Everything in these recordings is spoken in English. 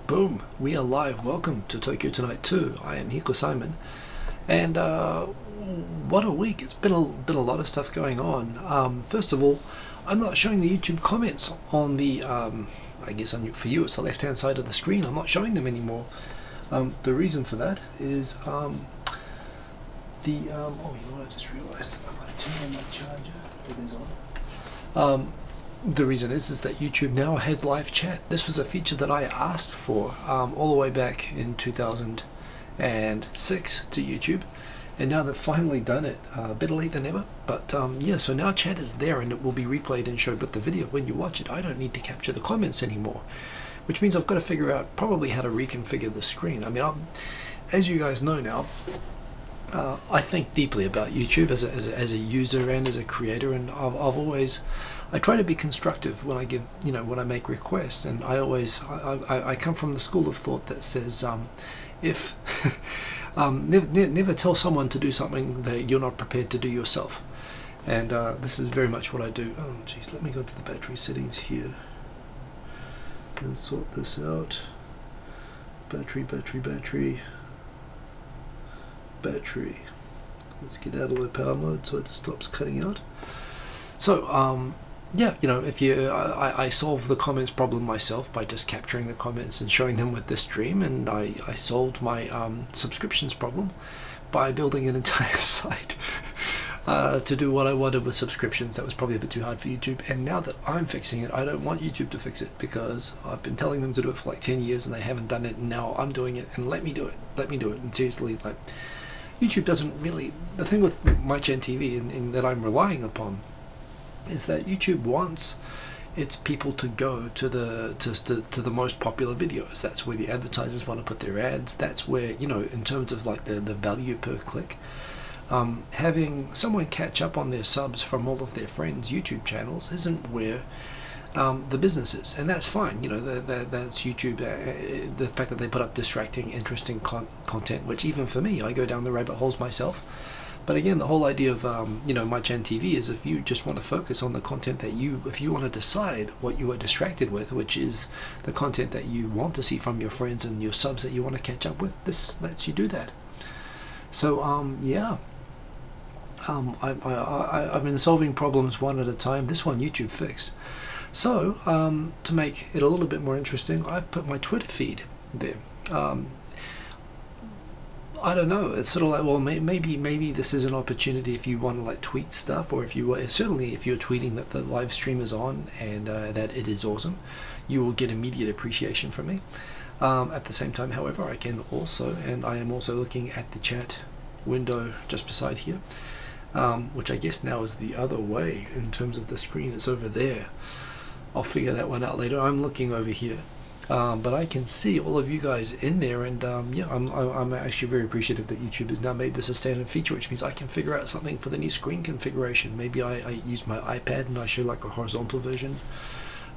Boom, we are live. Welcome to Tokyo Tonight 2. I am Hiko Simon, and what a week. It's been a lot of stuff going on. First of all, I'm not showing the YouTube comments on the I guess for you it's the left hand side of the screen. I'm not showing them anymore. The reason for that is oh, you know what, I just realized I've got to turn on my charger. It is on. The reason is that YouTube now has live chat. This was a feature that I asked for all the way back in 2006 to YouTube, and now they've finally done it. Better late than never, but yeah, so now chat is there and it will be replayed and showed with the video. When you watch it, I don't need to capture the comments anymore, which means I've got to figure out probably how to reconfigure the screen. I mean, as you guys know now, I think deeply about YouTube as a user and as a creator, and I try to be constructive when I give, when I make requests, and I come from the school of thought that says if never tell someone to do something that you're not prepared to do yourself, and this is very much what I do. Oh geez, let me go to the battery settings here and sort this out. Battery. Let's get out of low power mode so it stops cutting out. So yeah, if I solve the comments problem myself by just capturing the comments and showing them with the stream, and I solved my subscriptions problem by building an entire site to do what I wanted with subscriptions. That was probably a bit too hard for YouTube, and now that I'm fixing it, I don't want YouTube to fix it, because I've been telling them to do it for like 10 years and they haven't done it, and now I'm doing it, and let me do it. And seriously, like, YouTube doesn't really, the thing with my TV and that I'm relying upon is that YouTube wants its people to go to the most popular videos. That's where the advertisers want to put their ads. That's where, in terms of like the value per click, having someone catch up on their subs from all of their friends' YouTube channels isn't where the business is, and that's fine. That's YouTube. The fact that they put up distracting, interesting content, which even for me, I go down the rabbit holes myself. But again, the whole idea of my TV is, if you just want to focus on the content that if you want to decide what you are distracted with, which is the content that you want to see from your friends and your subs that you want to catch up with, this lets you do that. So yeah, I've been solving problems one at a time. This one YouTube fixed. So to make it a little bit more interesting, I've put my Twitter feed there. I don't know, it's sort of like, well, maybe this is an opportunity if you want to like tweet stuff, or certainly if you're tweeting that the live stream is on and that it is awesome, you will get immediate appreciation from me. At the same time, however, I can also, and I am also looking at the chat window just beside here, which I guess now is the other way in terms of the screen. It's over there. I'll figure that one out later. I'm looking over here. But I can see all of you guys in there, and yeah, I'm actually very appreciative that YouTube has now made this a standard feature, which means I can figure out something for the new screen configuration. Maybe I use my iPad and I show like a horizontal version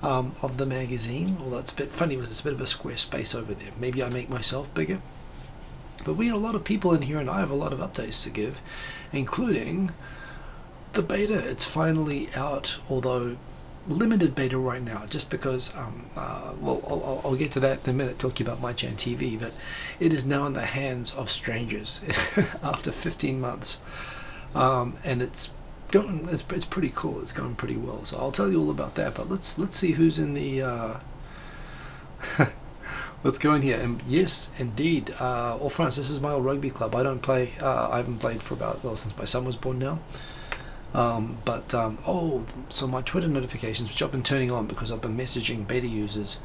of the magazine. Well, that's a bit funny because it's a bit of a square space over there. Maybe I make myself bigger. But we have a lot of people in here, and I have a lot of updates to give, including the beta. It's finally out, although limited beta right now, just because well, I'll get to that in a minute, talking about my TV, but it is now in the hands of strangers after 15 months, and it's pretty cool. It's going pretty well, so I'll tell you all about that. But let's see who's in the let's go in here. And yes, indeed, All France, this is my old rugby club. I don't play, I haven't played for since my son was born now. Oh, so my Twitter notifications, which I've been turning on because I've been messaging beta users.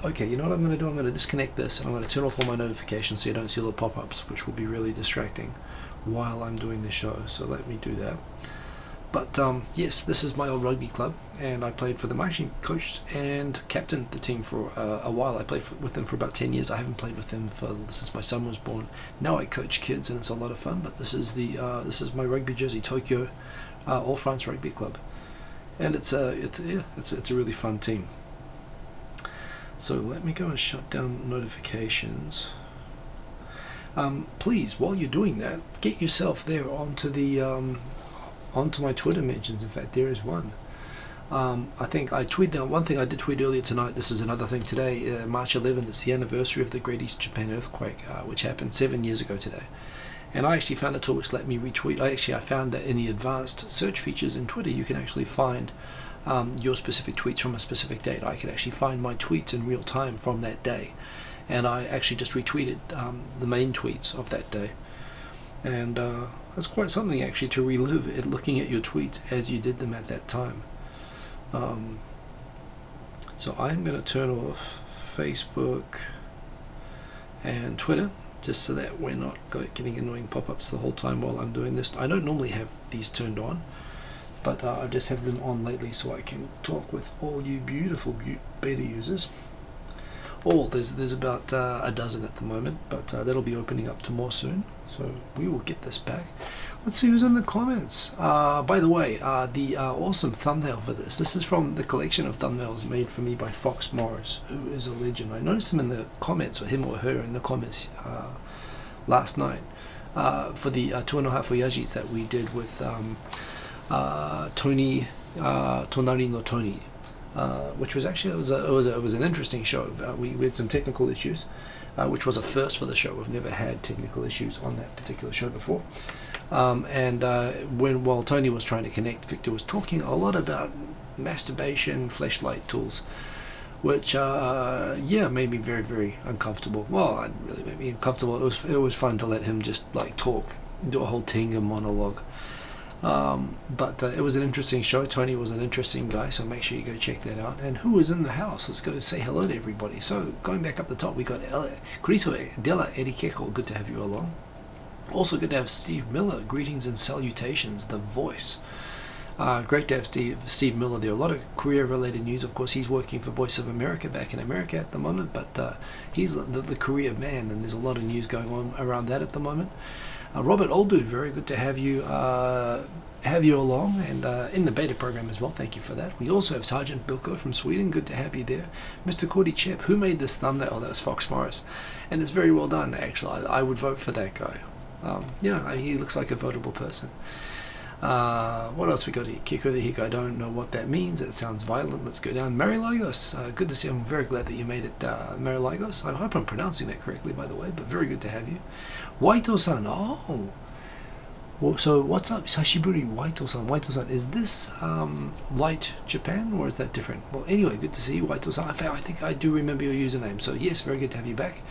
Okay, you know what I'm going to do? I'm going to disconnect this, and I'm going to turn off all my notifications so you don't see all the pop-ups, which will be really distracting while I'm doing the show. So let me do that. But yes, this is my old rugby club, and I played for them. I actually coached and captained the team for a while. I played with them for about 10 years. I haven't played with them since my son was born. Now I coach kids, and it's a lot of fun. But this is my rugby jersey, Tokyo All France Rugby Club, and it's a really fun team. So let me go and shut down notifications. Please, while you're doing that, get yourself there onto my Twitter mentions. In fact, there is one. I think I tweeted out one thing I did tweet earlier tonight. This is another thing today, March 11th. It's the anniversary of the Great East Japan earthquake, which happened 7 years ago today. And I actually found a tool which let me retweet. I found that in the advanced search features in Twitter, you can actually find your specific tweets from a specific date. I could actually find my tweets in real time from that day. And I actually just retweeted the main tweets of that day. And it's quite something actually to relive it, looking at your tweets as you did them at that time. So I'm going to turn off Facebook and Twitter just so that we're not getting annoying pop-ups the whole time while I'm doing this. I don't normally have these turned on, but I just have them on lately so I can talk with all you beautiful beta users. There's about a dozen at the moment, but that'll be opening up to more soon, so we will get this back. Let's see who's in the comments. By the way, the awesome thumbnail for this is from the collection of thumbnails made for me by Fox Morris, who is a legend. I noticed him in the comments, or him or her in the comments last night for the 2.5 Oyajis that we did with Tony Tonari no Tony, which was actually it was an interesting show. We had some technical issues, which was a first for the show. We've never had technical issues on that particular show before. While Tony was trying to connect, Victor was talking a lot about masturbation fleshlight tools, which yeah, made me very, very uncomfortable. Well, it really made me uncomfortable. It was fun to let him just like talk, do a whole Tenga monologue. But it was an interesting show. Tony was an interesting guy, so make sure you go check that out. And who was in the house? Let's go say hello to everybody. So going back up the top, we got Criso Della Erikeko. Good to have you along. Also good to have Steve Miller. Greetings and salutations, the voice. Great to have Steve Miller there. A lot of career-related news. Of course, he's working for Voice of America back in America at the moment, but he's the career man, and there's a lot of news going on around that at the moment. Robert Olddude, very good to have you along, and in the beta program as well. Thank you for that. We also have Sergeant Bilko from Sweden. Good to have you there. Mr. Cordy Chep, who made this thumbnail? Oh, that was Fox Morris, and it's very well done. Actually, I would vote for that guy. You know, he looks like a votable person. What else we got here? Kiko the Hick, I don't know what that means. It sounds violent. Let's go down. Mary Lagos, good to see you. I'm very glad that you made it, Mary Lagos. I hope I'm pronouncing that correctly, by the way, but very good to have you. Waito-san, oh! Well, so what's up? Sashiburi, Waito-san. Waito-san, is this Light Japan, or is that different? Well, anyway, good to see you, Waito-san. In fact, I think I do remember your username, so yes, very good to have you back.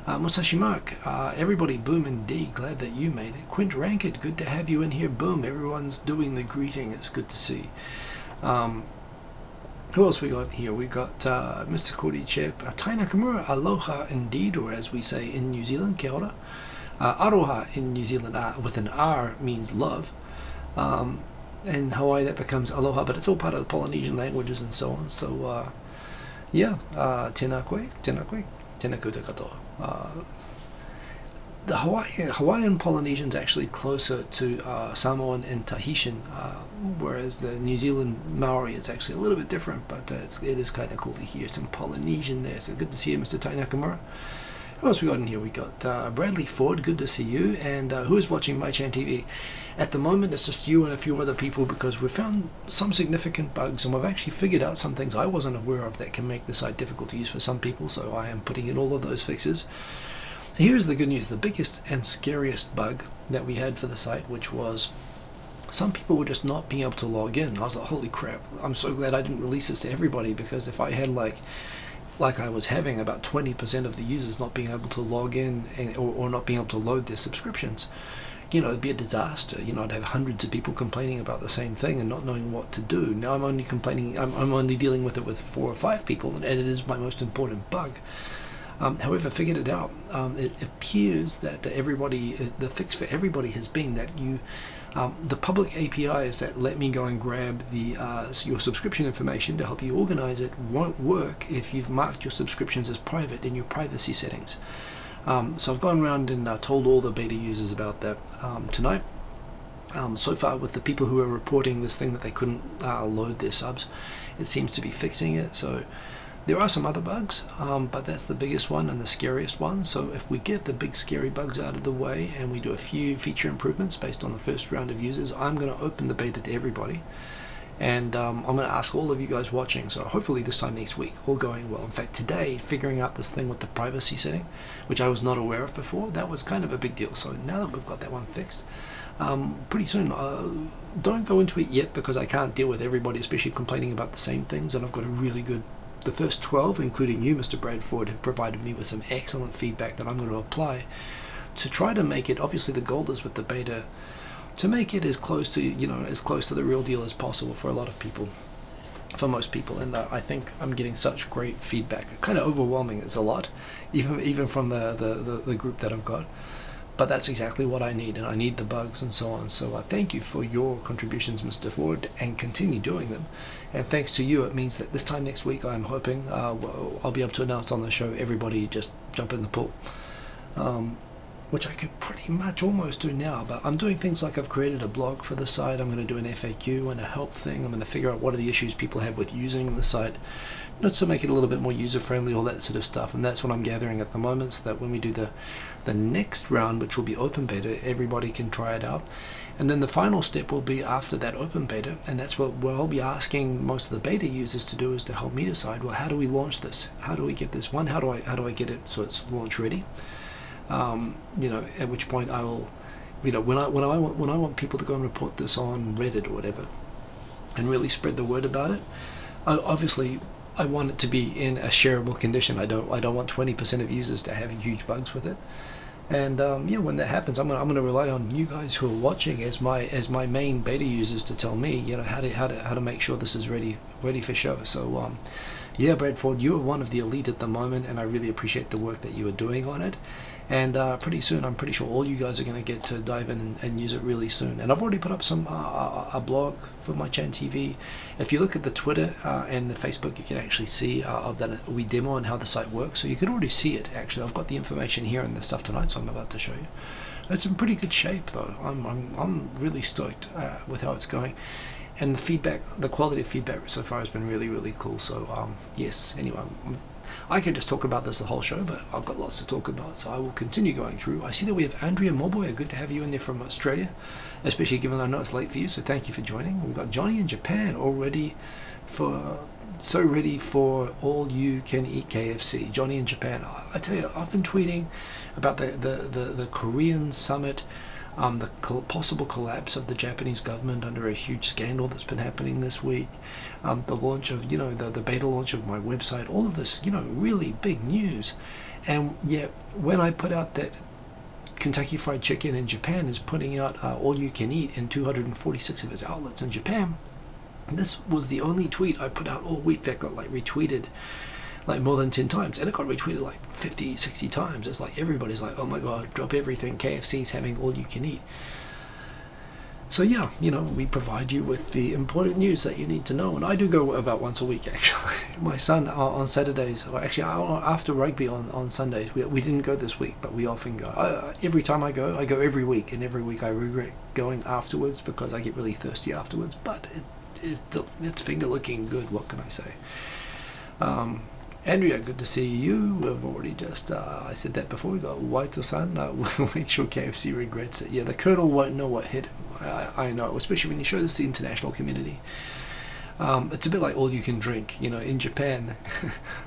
Musashi Mark, everybody, Boom and D, glad that you made it. Quint Ranked, good to have you in here. Boom, everyone's doing the greeting, it's good to see. Who else we got here? We got Mr. Cordy Chep, Tai Nakamura, aloha indeed, or as we say in New Zealand, kia ora. Aroha in New Zealand, with an R, means love. In Hawaii that becomes aloha, but it's all part of the Polynesian languages and so on. So yeah, tēnā koe, tēnā koutou katoa. The Hawaiian Polynesian is actually closer to Samoan and Tahitian, whereas the New Zealand Maori is actually a little bit different, but it is kind of cool to hear some Polynesian there. So good to see you, Mr. Tai Nakamura. Who else we got in here? We got Bradley Ford, good to see you. And who is watching MyChan TV? At the moment, it's just you and a few other people, because we've found some significant bugs, and we've actually figured out some things I wasn't aware of that can make the site difficult to use for some people, so I am putting in all of those fixes. So here's the good news. The biggest and scariest bug that we had for the site, which was some people were just not being able to log in. I was like, holy crap, I'm so glad I didn't release this to everybody, because if I had like I was having about 20% of the users not being able to log in or not being able to load their subscriptions, you know, it'd be a disaster. You know, I'd have hundreds of people complaining about the same thing and not knowing what to do. Now I'm only complaining, I'm only dealing with it with 4 or 5 people, and it is my most important bug. However, figured it out. It appears that the fix for everybody has been that the public APIs that let me go and grab your subscription information to help you organize it won't work if you've marked your subscriptions as private in your privacy settings. So I've gone around and told all the beta users about that tonight. So far, with the people who are reporting this thing that they couldn't load their subs, it seems to be fixing it. So there are some other bugs, but that's the biggest one and the scariest one. So if we get the big scary bugs out of the way and we do a few feature improvements based on the first round of users, I'm going to open the beta to everybody. And I'm going to ask all of you guys watching, so hopefully this time next week, all going well. In fact, today, figuring out this thing with the privacy setting, which I was not aware of before, that was kind of a big deal. So now that we've got that one fixed, pretty soon, don't go into it yet because I can't deal with everybody, especially complaining about the same things. And I've got a really good, the first 12, including you, Mr. Bradford, have provided me with some excellent feedback that I'm going to apply to try to make it, obviously the goal is with the beta, to make it as close to, you know, as close to the real deal as possible for a lot of people, for most people. And I think I'm getting such great feedback. Kind of overwhelming, it's a lot, even from the group that I've got. But that's exactly what I need, and I need the bugs and so on. So thank you for your contributions, Mr. Ford, and continue doing them. And thanks to you, it means that this time next week, I'm hoping I'll be able to announce on the show, everybody just jump in the pool. Which I could pretty much almost do now, but I'm doing things like I've created a blog for the site. I'm going to do an FAQ and a help thing. I'm going to figure out what are the issues people have with using the site, just to make it a little bit more user-friendly, all that sort of stuff. And that's what I'm gathering at the moment, so that when we do the next round, which will be open beta, everybody can try it out. And then the final step will be after that open beta, and that's what I'll be asking most of the beta users to do, is to help me decide, well, how do we launch this? How do we get this one? How do I get it so it's launch ready? You know, at which point I will, you know, when I want people to go and report this on Reddit or whatever, and really spread the word about it. Obviously, I want it to be in a shareable condition. I don't want 20% of users to have huge bugs with it. And yeah, when that happens, I'm gonna rely on you guys who are watching as my main beta users to tell me, you know, how to make sure this is ready for show. So yeah, Bradford, you are one of the elite at the moment, and I really appreciate the work that you are doing on it. And pretty soon, I'm pretty sure all you guys are going to get to dive in and use it really soon. And I've already put up some a blog for my Chan TV. If you look at the Twitter and the Facebook, you can actually see of that we demo and how the site works. So you can already see it. Actually, I've got the information here and the stuff tonight, so I'm about to show you. It's in pretty good shape, though. I'm really stoked with how it's going. And the feedback, the quality of feedback so far has been really, really cool. So yes, anyway, I could just talk about this the whole show, but I've got lots to talk about, so I will continue going through. I see that we have Andrea Moboy. Good to have you in there from Australia, especially given I know it's late for you, so thank you for joining. We've got Johnny in Japan, all ready for, so ready for all you can eat KFC. Johnny in Japan. I tell you, I've been tweeting about the Korean summit, the possible collapse of the Japanese government under a huge scandal that's been happening this week, the launch of, you know, the beta launch of my website, all of this, you know, really big news. And yet, when I put out that Kentucky Fried Chicken in Japan is putting out all you can eat in 246 of its outlets in Japan, this was the only tweet I put out all week that got like retweeted like more than 10 times, and it got retweeted like 50, 60 times. It's like everybody's like, oh my god, drop everything, KFC's having all you can eat. So yeah, you know, we provide you with the important news that you need to know. And I do go about once a week, actually. My son on Saturdays, or actually after rugby on Sundays, we didn't go this week, but we often go. Every time I go every week, and every week I regret going afterwards because I get really thirsty afterwards, but it's finger looking good, what can I say. Andrea, good to see you. We've already just, I said that before, we got Waito-san. We'll make sure KFC regrets it. Yeah, the Colonel won't know what hit him. I know, especially when you show this to the international community. It's a bit like all you can drink. You know, in Japan,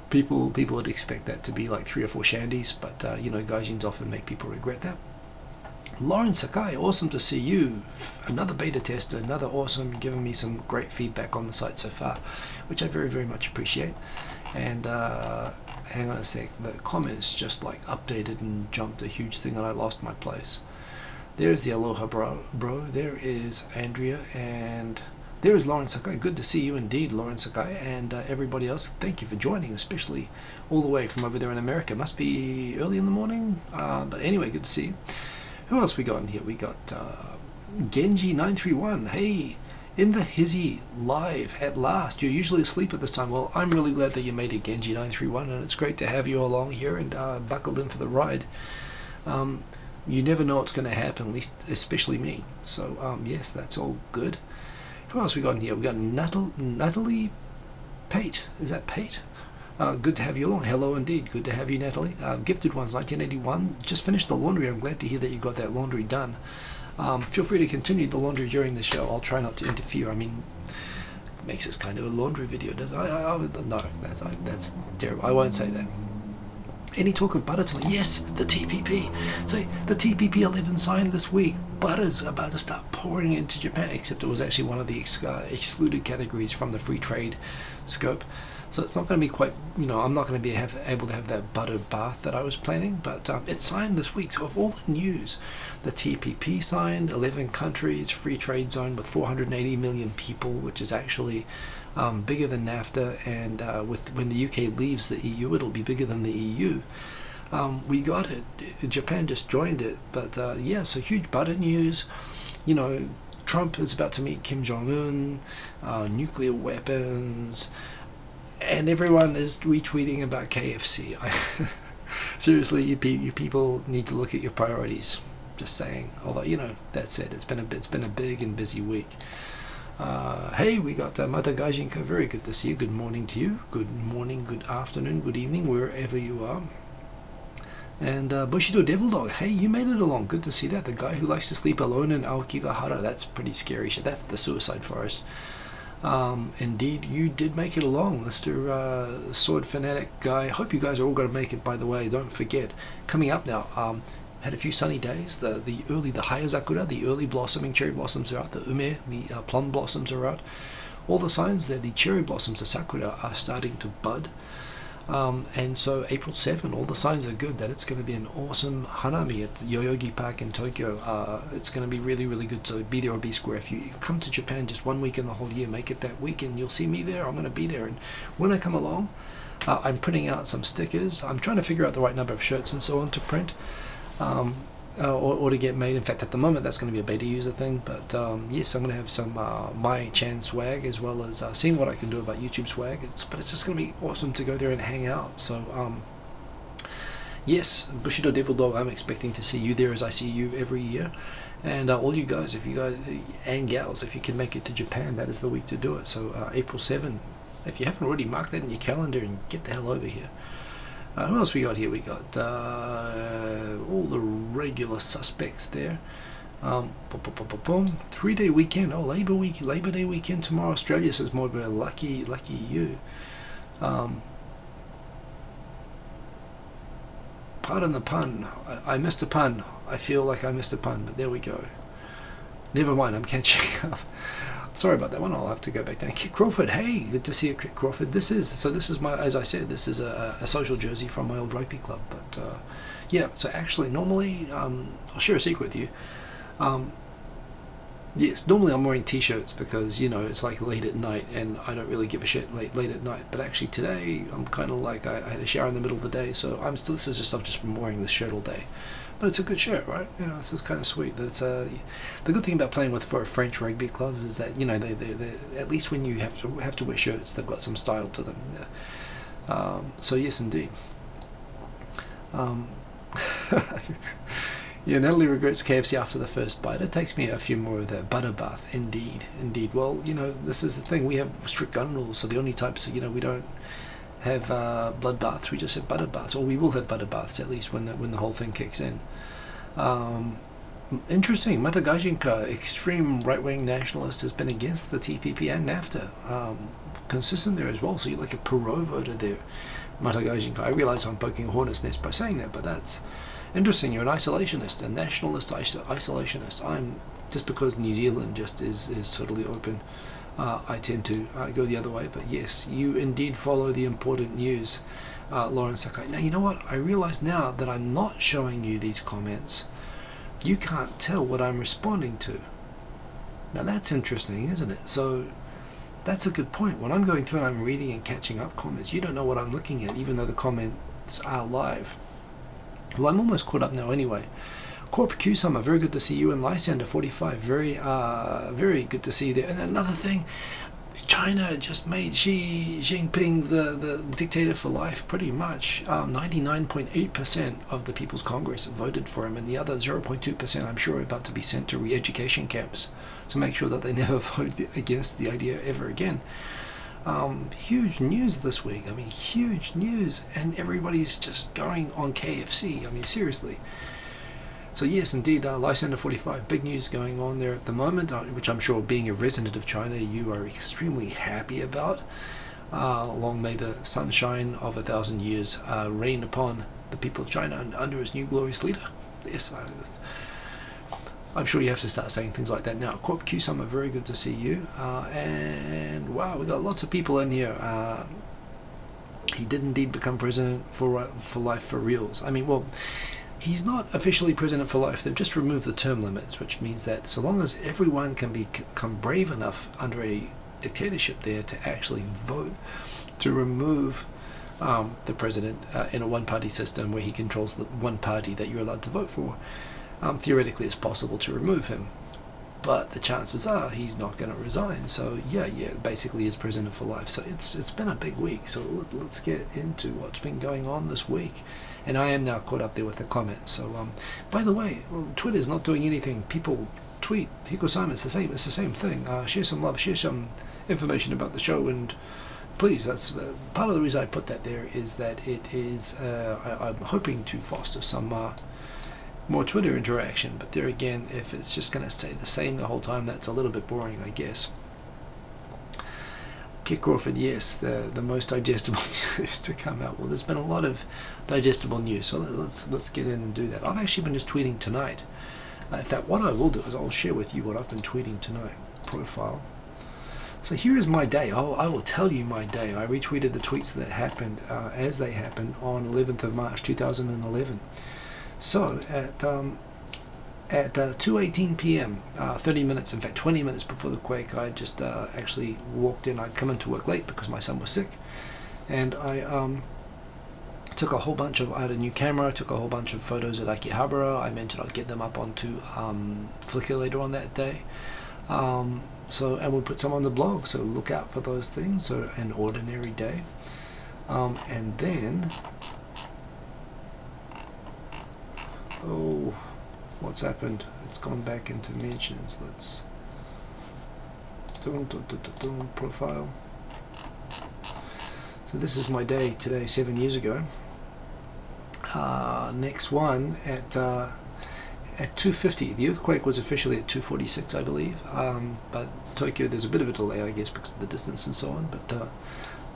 people would expect that to be like 3 or 4 shandies, but you know, gaijins often make people regret that. Lauren Sakai, awesome to see you. Another beta tester, another awesome, giving me some great feedback on the site so far, which I very, very much appreciate. And hang on a sec, the comments just like updated and jumped a huge thing and I lost my place. There's the Aloha bro, there is Andrea, and there is Lauren Sakai. Good to see you indeed, Lauren Sakai, and everybody else. Thank you for joining, especially all the way from over there in America. Must be early in the morning, but anyway, good to see you. Who else we got in here? We got Genji931. Hey, in the hizzy live at last. You're usually asleep at this time. Well, I'm really glad that you made it, Genji931, and it's great to have you along here and buckled in for the ride. You never know what's going to happen, at least especially me. So yes, that's all good. Who else we got in here? We got Natalie Pate. Is that Pate? Good to have you along. Hello indeed. Good to have you, Natalie. Gifted Ones 1981. Just finished the laundry. I'm glad to hear that you got that laundry done. Feel free to continue the laundry during the show. I'll try not to interfere. I mean, makes this kind of a laundry video, does it? No, that's terrible. I won't say that. Any talk of butter tonight? Yes, the TPP. So the TPP 11 signed this week. Butter's about to start pouring into Japan, except it was actually one of the excluded categories from the free trade scope. So it's not going to be quite, you know, I'm not going to be able to have that butter bath that I was planning, but it signed this week. So of all the news, the TPP signed, 11 countries, free trade zone with 480 million people, which is actually bigger than NAFTA, and when the UK leaves the EU, it'll be bigger than the EU. We got it. Japan just joined it, but yeah, so huge butter news. You know, Trump is about to meet Kim Jong-un, nuclear weapons, and everyone is retweeting about KFC. Seriously, you people need to look at your priorities. Just saying. Although, you know, that's it. It's been a big and busy week. Hey, we got Mata Gaijinka. Very good to see you. Good morning to you. Good morning, good afternoon, good evening, wherever you are. And Bushido Devil Dog, hey, you made it along. Good to see that. The guy who likes to sleep alone in Aokigahara. That's pretty scary shit. That's the suicide forest. Indeed, you did make it along, Mr. Sword Fanatic guy. Hope you guys are all going to make it, by the way. Don't forget, coming up now, had a few sunny days. The Hayazakura, the early blossoming cherry blossoms are out. The ume, the plum blossoms are out. All the signs there, the cherry blossoms, the sakura, are starting to bud. And so April 7, all the signs are good that it's going to be an awesome hanami at the Yoyogi Park in Tokyo. It's going to be really, really good, so be there or be square. If you come to Japan just 1 week in the whole year, make it that week and you'll see me there. I'm going to be there, and when I come along, I'm printing out some stickers. I'm trying to figure out the right number of shirts and so on to print. Or to get made. In fact, at the moment that's going to be a beta user thing, but yes, I'm going to have some my Chan swag, as well as seeing what I can do about YouTube swag. But it's just going to be awesome to go there and hang out. So yes, Bushido Devil Dog, I'm expecting to see you there as I see you every year. And all you guys, if you guys and gals, if you can make it to Japan, that is the week to do it. So April 7, if you haven't already, mark that in your calendar and get the hell over here. Who else we got here? We got all the regular suspects there. 3-day weekend. Oh, Labor Day weekend tomorrow. Australia says more about lucky you. Pardon the pun. I missed a pun. I feel like I missed a pun, but there we go. Never mind, I'm catching up. Sorry about that one. I'll have to go back down. Kit Crawford, hey, good to see you, Kit Crawford. This is my, as I said, this is a social jersey from my old rugby club. But yeah, so actually, normally, I'll share a secret with you. Yes, normally I'm wearing t-shirts because, you know, it's like late at night and I don't really give a shit late at night. But actually today, I'm kind of like, I had a shower in the middle of the day, so this is just, I've just been wearing this shirt all day. But it's a good shirt, right? You know, this is kind of sweet. That's the good thing about playing for a French rugby club is that, you know, they at least when you have to wear shirts, they've got some style to them. Yeah. So yes, indeed. Yeah, Natalie regrets KFC after the first bite. It takes me a few more of that butter bath. Indeed. Well, you know, this is the thing. We have strict gun rules, so the only types, you know, we don't have blood baths. We just have butter baths, or we will have butter baths at least when the whole thing kicks in. Interesting. Mata Gaijinka, extreme right-wing nationalist, has been against the TPP and NAFTA. Consistent there as well. So you're like a Perot voter there, Mata Gaijinka. I realize I'm poking a hornet's nest by saying that, but that's interesting. You're an isolationist, a nationalist isolationist. I'm just because New Zealand just is totally open. I tend to go the other way, but yes, you indeed follow the important news, Lauren Sakai. Now, you know what? I realize now that I'm not showing you these comments. You can't tell what I'm responding to. Now, that's interesting, isn't it? So, that's a good point. When I'm going through and I'm reading and catching up comments, you don't know what I'm looking at, even though the comments are live. Well, I'm almost caught up now anyway. Corp Q Summer, very good to see you. And Lysander 45, very good to see you there. And another thing, China just made Xi Jinping the dictator for life, pretty much. 99.8% of the People's Congress voted for him, and the other 0.2%, I'm sure, are about to be sent to re-education camps to make sure that they never vote against the idea ever again. Huge news this week. I mean, huge news, and everybody's just going on KFC. I mean, seriously. So yes, indeed, Lysander 45, big news going on there at the moment, which I'm sure, being a resident of China, you are extremely happy about. Long may the sunshine of 1,000 years rain upon the people of China and under his new glorious leader. Yes, I'm sure you have to start saying things like that now. Corp Q Summer, very good to see you. And wow, we got lots of people in here. He did indeed become president for life for reals. I mean, well, he's not officially president for life. They've just removed the term limits, which means that so long as everyone can become brave enough under a dictatorship there to actually vote to remove the president in a one-party system where he controls the one party that you're allowed to vote for, theoretically it's possible to remove him. But the chances are he's not going to resign. So yeah, basically he's president for life. So it's been a big week. So let's get into what's been going on this week. And I am now caught up there with the comments. So by the way, Twitter's not doing anything. People tweet. Hiko Simon, it's the same thing. Share some love, share some information about the show, and please, that's part of the reason I put that there, is that it is I'm hoping to foster some more Twitter interaction. But there again, if it's just going to stay the same the whole time, that's a little bit boring, I guess. Kit Crawford, yes, the most digestible news to come out. Well, there's been a lot of digestible news, so let's get in and do that. I've actually been just tweeting tonight. In fact, what I will do is I'll share with you what I've been tweeting tonight. Profile. So here is my day. I will tell you my day. I retweeted the tweets that happened as they happened on 11th of March 2011. So at 2:18 p.m., 30 minutes, in fact 20 minutes before the quake, I just actually walked in. I'd come into work late because my son was sick, and I took a whole bunch of, I had a new camera, took a whole bunch of photos at Akihabara. I mentioned I'd get them up onto Flickr later on that day. And we'll put some on the blog, so look out for those things. So an ordinary day. And then, oh, what's happened? It's gone back into mentions. Let's profile. So this is my day today, 7 years ago. Next one at 2:50. The earthquake was officially at 2:46, I believe. But Tokyo, there's a bit of a delay, I guess, because of the distance and so on. But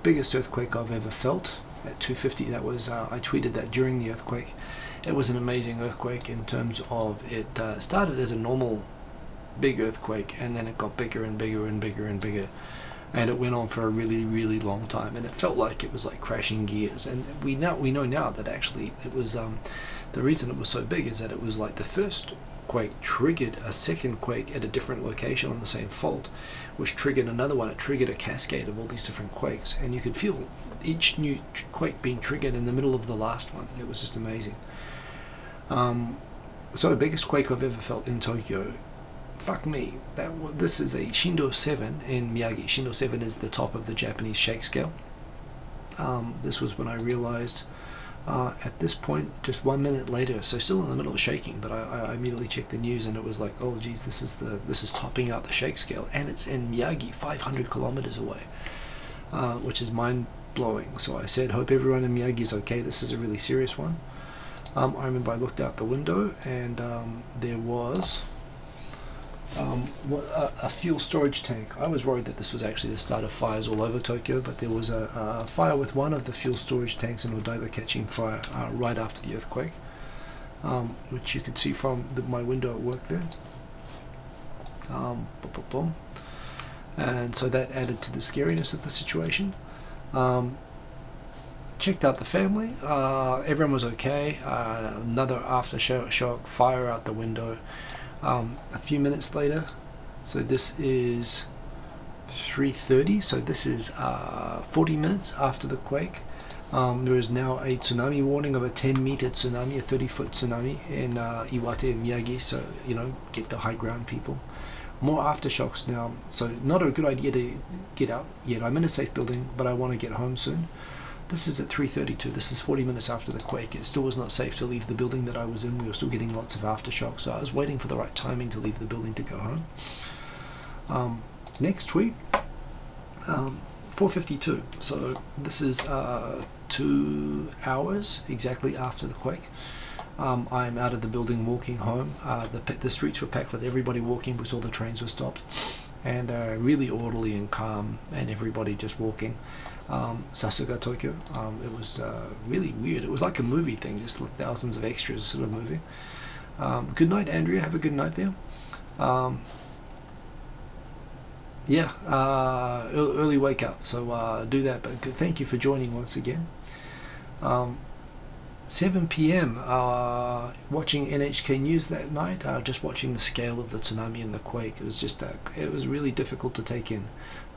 biggest earthquake I've ever felt at 2:50. That was I tweeted that during the earthquake. It was an amazing earthquake in terms of it started as a normal big earthquake, and then it got bigger and bigger and bigger and bigger. And it went on for a really, really long time, and it felt like it was like crashing gears. And we know now that actually it was the reason it was so big is that it was like the first quake triggered a second quake at a different location on the same fault, which triggered another one. It triggered a cascade of all these different quakes, and you could feel each new quake being triggered in the middle of the last one. It was just amazing. So the biggest quake I've ever felt in Tokyo. Fuck me, this is a Shindo 7 in Miyagi. Shindo 7 is the top of the Japanese shake scale. This was when I realized at this point, just 1 minute later, so still in the middle of shaking, but I immediately checked the news, and it was like, oh geez, this is topping out the shake scale, and it's in Miyagi, 500 kilometers away, which is mind-blowing. So I said, hope everyone in Miyagi is okay. This is a really serious one. I remember I looked out the window, and there was a fuel storage tank. I was worried that this was actually the start of fires all over Tokyo, but there was a fire with one of the fuel storage tanks in Odaiba catching fire right after the earthquake, which you could see from my window at work there. And so that added to the scariness of the situation. Checked out the family. Everyone was okay. Another aftershock, fire out the window. A few minutes later, so this is 3:30, so this is 40 minutes after the quake. There is now a tsunami warning of a 10-meter tsunami, a 30-foot tsunami in Iwate, Miyagi, so you know, get the high ground, people. More aftershocks now, so not a good idea to get out yet. I'm in a safe building, but I want to get home soon. This is at 3:32. This is 40 minutes after the quake. It still was not safe to leave the building that I was in. We were still getting lots of aftershocks, so I was waiting for the right timing to leave the building to go home. Next tweet, 4:52. So this is 2 hours exactly after the quake. I'm out of the building walking home. The streets were packed with everybody walking because all the trains were stopped, and really orderly and calm, and everybody just walking. Sasuga Tokyo. It was really weird. It was like a movie thing, just like thousands of extras sort of moving. Good night, Andrea. Have a good night there. Yeah, early wake up, so do that. But thank you for joining once again. 7 p.m. Watching NHK News that night, just watching the scale of the tsunami and the quake. It was just it was really difficult to take in.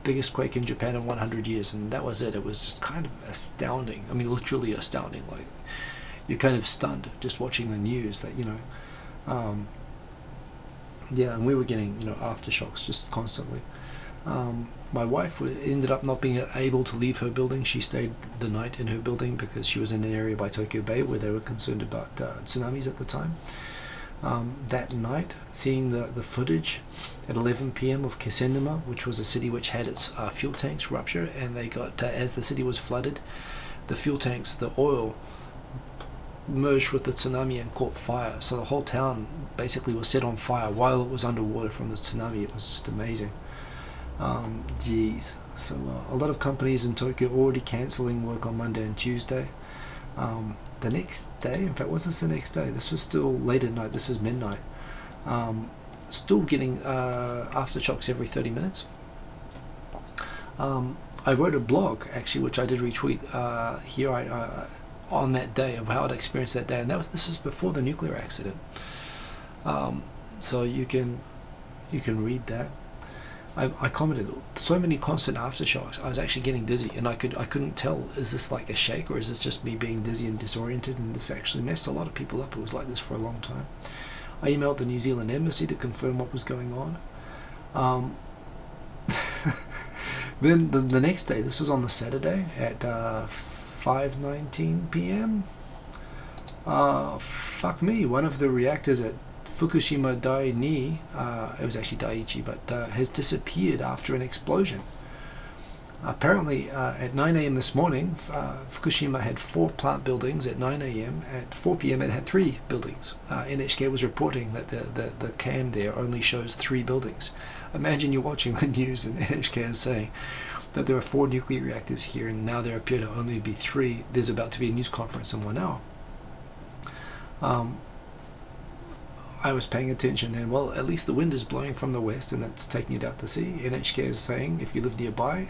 Biggest quake in Japan in 100 years, and that was it. It was just kind of astounding. I mean, literally astounding. Like, you're kind of stunned just watching the news that, you know, yeah, and we were getting, you know, aftershocks just constantly. My wife ended up not being able to leave her building. She stayed the night in her building because she was in an area by Tokyo Bay where they were concerned about tsunamis at the time. That night, seeing the footage at 11 p.m. of Kisenuma, which was a city which had its fuel tanks rupture, and they got, as the city was flooded, the fuel tanks, the oil merged with the tsunami and caught fire. So the whole town basically was set on fire while it was underwater from the tsunami. It was just amazing. Geez. So a lot of companies in Tokyo already cancelling work on Monday and Tuesday. The next day, in fact, was this the next day? This was still late at night. This is midnight. Still getting aftershocks every 30 minutes. I wrote a blog actually, which I did retweet here on that day of how I'd experienced that day, and this is before the nuclear accident. So you can read that. I commented, so many constant aftershocks. I was actually getting dizzy, and I couldn't tell, is this like a shake or is this just me being dizzy and disoriented? And this actually messed a lot of people up. It was like this for a long time. I emailed the New Zealand embassy to confirm what was going on. Then the next day, this was on the Saturday at 5:19 p.m. Fuck me, one of the reactors at Fukushima Dai-ni, it was actually Daiichi, but has disappeared after an explosion. Apparently, at 9 a.m. this morning, Fukushima had 4 plant buildings. At 9 a.m. At 4 p.m. it had 3 buildings. NHK was reporting that the cam there only shows 3 buildings. Imagine you're watching the news and NHK is saying that there are 4 nuclear reactors here, and now there appear to only be 3. There's about to be a news conference in 1 hour. I was paying attention, and well, at least the wind is blowing from the west and it's taking it out to sea. NHK is saying if you live nearby,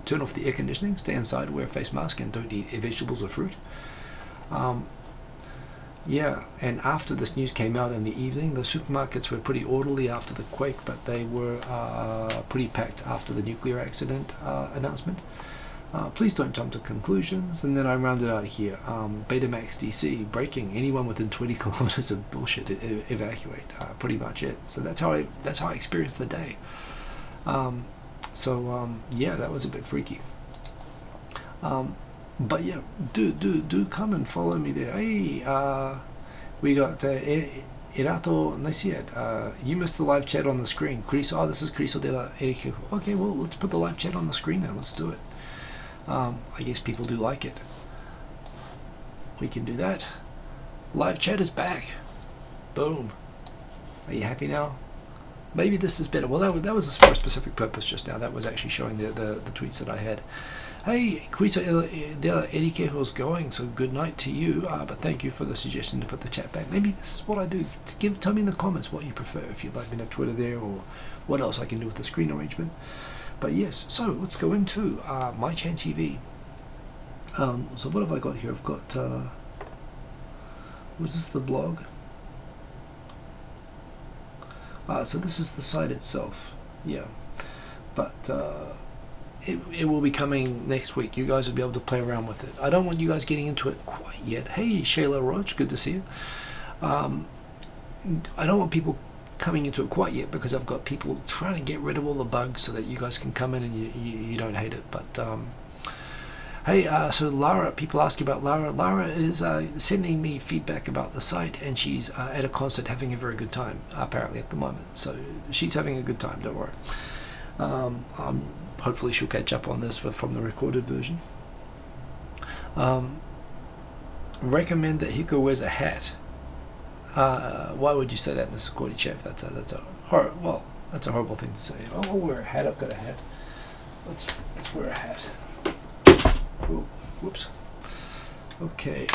turn off the air conditioning, stay inside, wear a face mask, and don't eat vegetables or fruit. Yeah, and after this news came out in the evening, the supermarkets were pretty orderly after the quake, but they were pretty packed after the nuclear accident announcement. Please don't jump to conclusions. And then I rounded out here. Betamax DC, breaking, anyone within 20 kilometers of bullshit evacuate. Pretty much it. So that's how I experienced the day. Yeah, that was a bit freaky. But yeah, do come and follow me there. Hey, we got Irato Nasiet. You missed the live chat on the screen. Criso, this is Criso de la Erike. Okay, well, let's put the live chat on the screen now. Let's do it. I guess people do like it. We can do that. Live chat is back. Boom. Are you happy now? Maybe this is better. Well, that was for a specific purpose just now. That was actually showing the tweets that I had. Hey, Quito de la Erikejo's going, so good night to you. But thank you for the suggestion to put the chat back. Maybe this is what I do. Tell me in the comments what you prefer. If you'd like me to have Twitter there, or what else I can do with the screen arrangement. But yes, so let's go into MyChan TV. So what have I got here? I've got, was this the blog? So this is the site itself, yeah. But it will be coming next week. You guys will be able to play around with it. I don't want you guys getting into it quite yet. Hey, Shayla Roach, good to see you. I don't want people coming into it quite yet because I've got people trying to get rid of all the bugs so that you guys can come in and you don't hate it. But hey, so Lara, people ask about Lara. Lara is sending me feedback about the site, and she's at a concert having a very good time apparently at the moment. So she's having a good time, don't worry. Hopefully she'll catch up on this from the recorded version. Recommend that Hiko wears a hat. Why would you say that, Mr. Cordy Chef? That's a horrible thing to say. I'll wear a hat. I've got a hat. Let's wear a hat. Oh, whoops. Okay.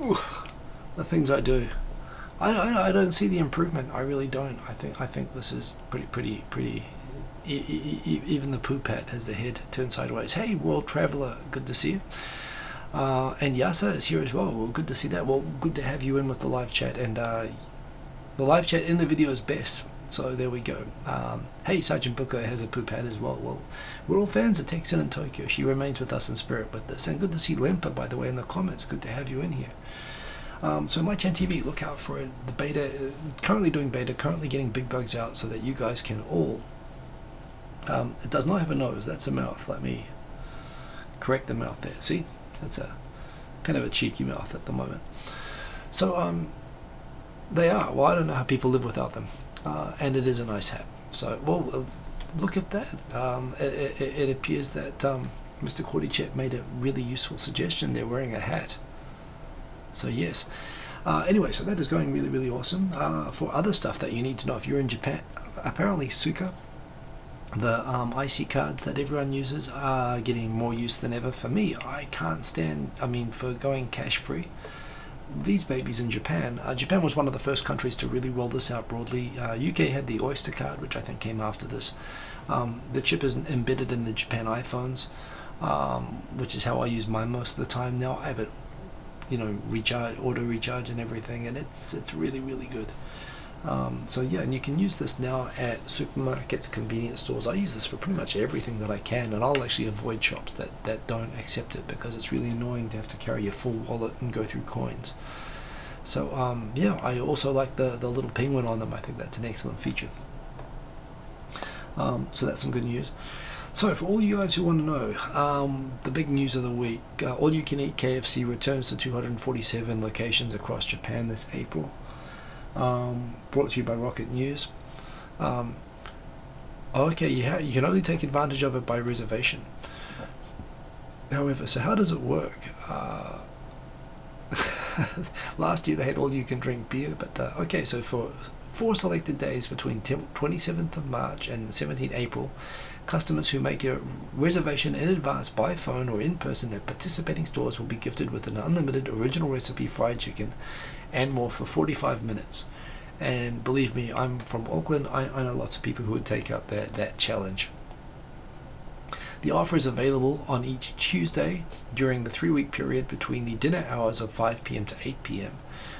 Ooh, the things I do. I don't see the improvement. I really don't. I think this is pretty. Even the poop hat has the head turned sideways. Hey, world traveler, good to see you. And Yasa is here as well. Well, good to see that. Well, good to have you in with the live chat. And the live chat in the video is best. So there we go. Hey, Sergeant Booker has a poop hat as well. Well, we're all fans of Texan in Tokyo. She remains with us in spirit with this. And good to see Lempa, by the way, in the comments. Good to have you in here. So My Chan TV, look out for it. The beta, currently doing beta, currently getting big bugs out so that you guys can all. It does not have a nose. That's a mouth. Let me correct the mouth there. See, that's a kind of a cheeky mouth at the moment. So they are. Well, I don't know how people live without them. And it is a nice hat. So, well, look at that. It appears that Mr. Cordychep made a really useful suggestion. They're wearing a hat. So yes. Anyway, so that is going really awesome. For other stuff that you need to know, if you're in Japan, apparently Suka, the IC cards that everyone uses, are getting more use than ever. For me, I can't stand, for going cash free. These babies in Japan, Japan was one of the first countries to really roll this out broadly. UK had the Oyster card, which I think came after this. The chip is embedded in the Japan iPhones, which is how I use mine most of the time now. I have it, recharge, auto recharge and everything, and it's really good. So yeah, and you can use this now at supermarkets, convenience stores. I use this for pretty much everything that I can, and I'll actually avoid shops that don't accept it because it's really annoying to have to carry a full wallet and go through coins. So yeah, I also like the little penguin on them. I think that's an excellent feature. So that's some good news. So for all you guys who want to know, the big news of the week, All You Can Eat KFC returns to 247 locations across Japan this April. Brought to you by Rocket News. Okay, you can only take advantage of it by reservation. However, so how does it work? Last year they had all you can drink beer, but okay, so for 4 selected days between 27th of March and 17th April, customers who make a reservation in advance by phone or in person at participating stores will be gifted with an unlimited original recipe fried chicken and more for 45 minutes. And believe me, I'm from Auckland. I know lots of people who would take up that challenge. The offer is available on each Tuesday during the 3-week period between the dinner hours of 5 p.m. to 8 p.m.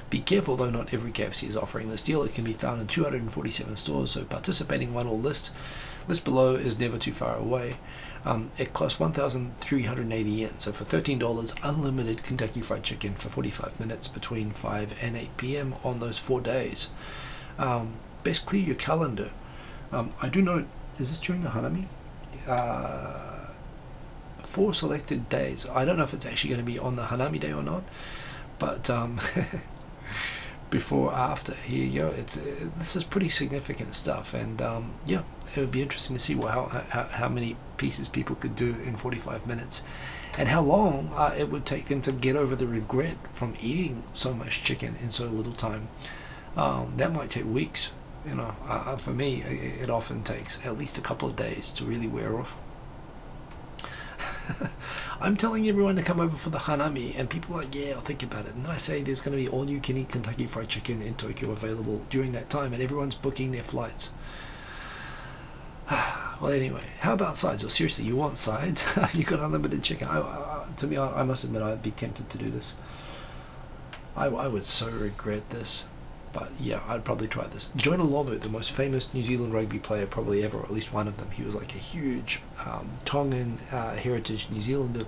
Be careful though, not every KFC is offering this deal. It can be found in 247 stores, so participating one will list below is never too far away. It costs 1,380 yen, so for $13, unlimited Kentucky Fried Chicken for 45 minutes between 5 and 8 p.m. on those 4 days. Best clear your calendar. I do know, is this during the Hanami? 4 selected days. I don't know if it's actually going to be on the Hanami day or not, but before or after, here you go. This is pretty significant stuff, and yeah, it would be interesting to see how many pieces people could do in 45 minutes and how long it would take them to get over the regret from eating so much chicken in so little time. That might take weeks. For me, it often takes at least a couple of days to really wear off. I'm telling everyone to come over for the Hanami, and people are like, yeah, I'll think about it. And then I say there's going to be all you can eat Kentucky Fried Chicken in Tokyo available during that time, and everyone's booking their flights. Well, anyway, how about sides? Well, seriously, you want sides? You got unlimited chicken. To me, I must admit, I'd be tempted to do this. I would so regret this. But yeah, I'd probably try this. Jonah Lomu, the most famous New Zealand rugby player probably ever, or at least one of them. He was like a huge Tongan heritage New Zealander.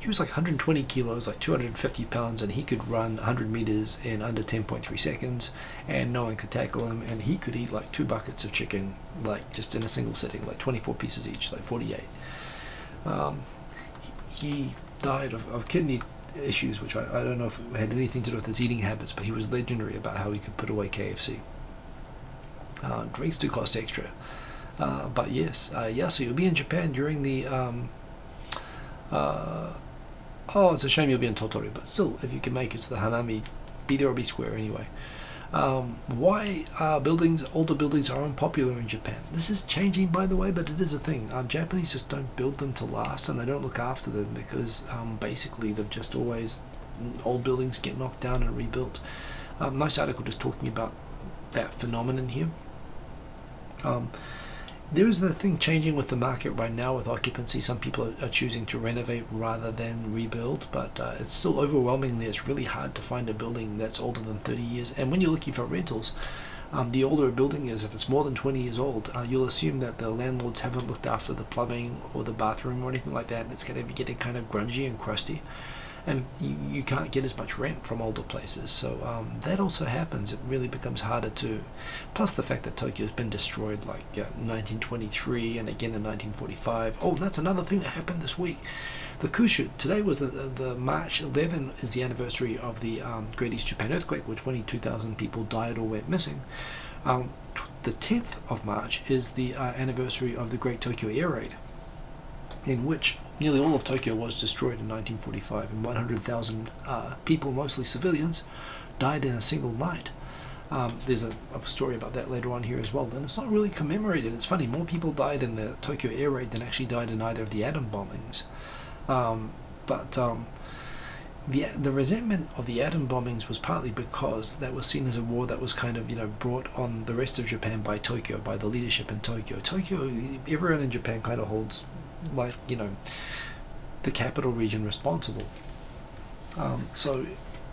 He was like 120 kilos, like 250 pounds, and he could run 100 meters in under 10.3 seconds, and no one could tackle him, and he could eat like 2 buckets of chicken, like just in a single sitting, like 24 pieces each, like 48. He died of kidney issues, which I don't know if it had anything to do with his eating habits, but he was legendary about how he could put away KFC. Drinks do cost extra, but yes, yeah, so you'll be in Japan during the oh, it's a shame you'll be in Tottori, but still, if you can make it to the Hanami, be there or be square anyway. Why older buildings are unpopular in Japan? This is changing, by the way, but it is a thing. Japanese just don't build them to last, and they don't look after them because basically they've just always, old buildings get knocked down and rebuilt. Nice article just talking about that phenomenon here. There is the thing changing with the market right now with occupancy. Some people are choosing to renovate rather than rebuild, but it's still overwhelmingly, it's really hard to find a building that's older than 30 years. And when you're looking for rentals, the older a building is, if it's more than 20 years old, you'll assume that the landlords haven't looked after the plumbing or the bathroom or anything like that, and it's going to be getting kind of grungy and crusty. And you can't get as much rent from older places, so that also happens. It really becomes harder to, plus the fact that Tokyo's been destroyed like 1923 and again in 1945. Oh, that's another thing that happened this week. The Kushu, today was the March 11 is the anniversary of the Great East Japan earthquake, where 22,000 people died or went missing. The 10th of March is the anniversary of the Great Tokyo Air Raid, in which nearly all of Tokyo was destroyed in 1945, and 100,000 people, mostly civilians, died in a single night. There's a story about that later on here as well, and it's not really commemorated. It's funny, more people died in the Tokyo Air Raid than actually died in either of the atom bombings. The resentment of the atom bombings was partly because that was seen as a war that was kind of, brought on the rest of Japan by Tokyo, by the leadership in Tokyo. Everyone in Japan kind of holds, like, the capital region responsible. So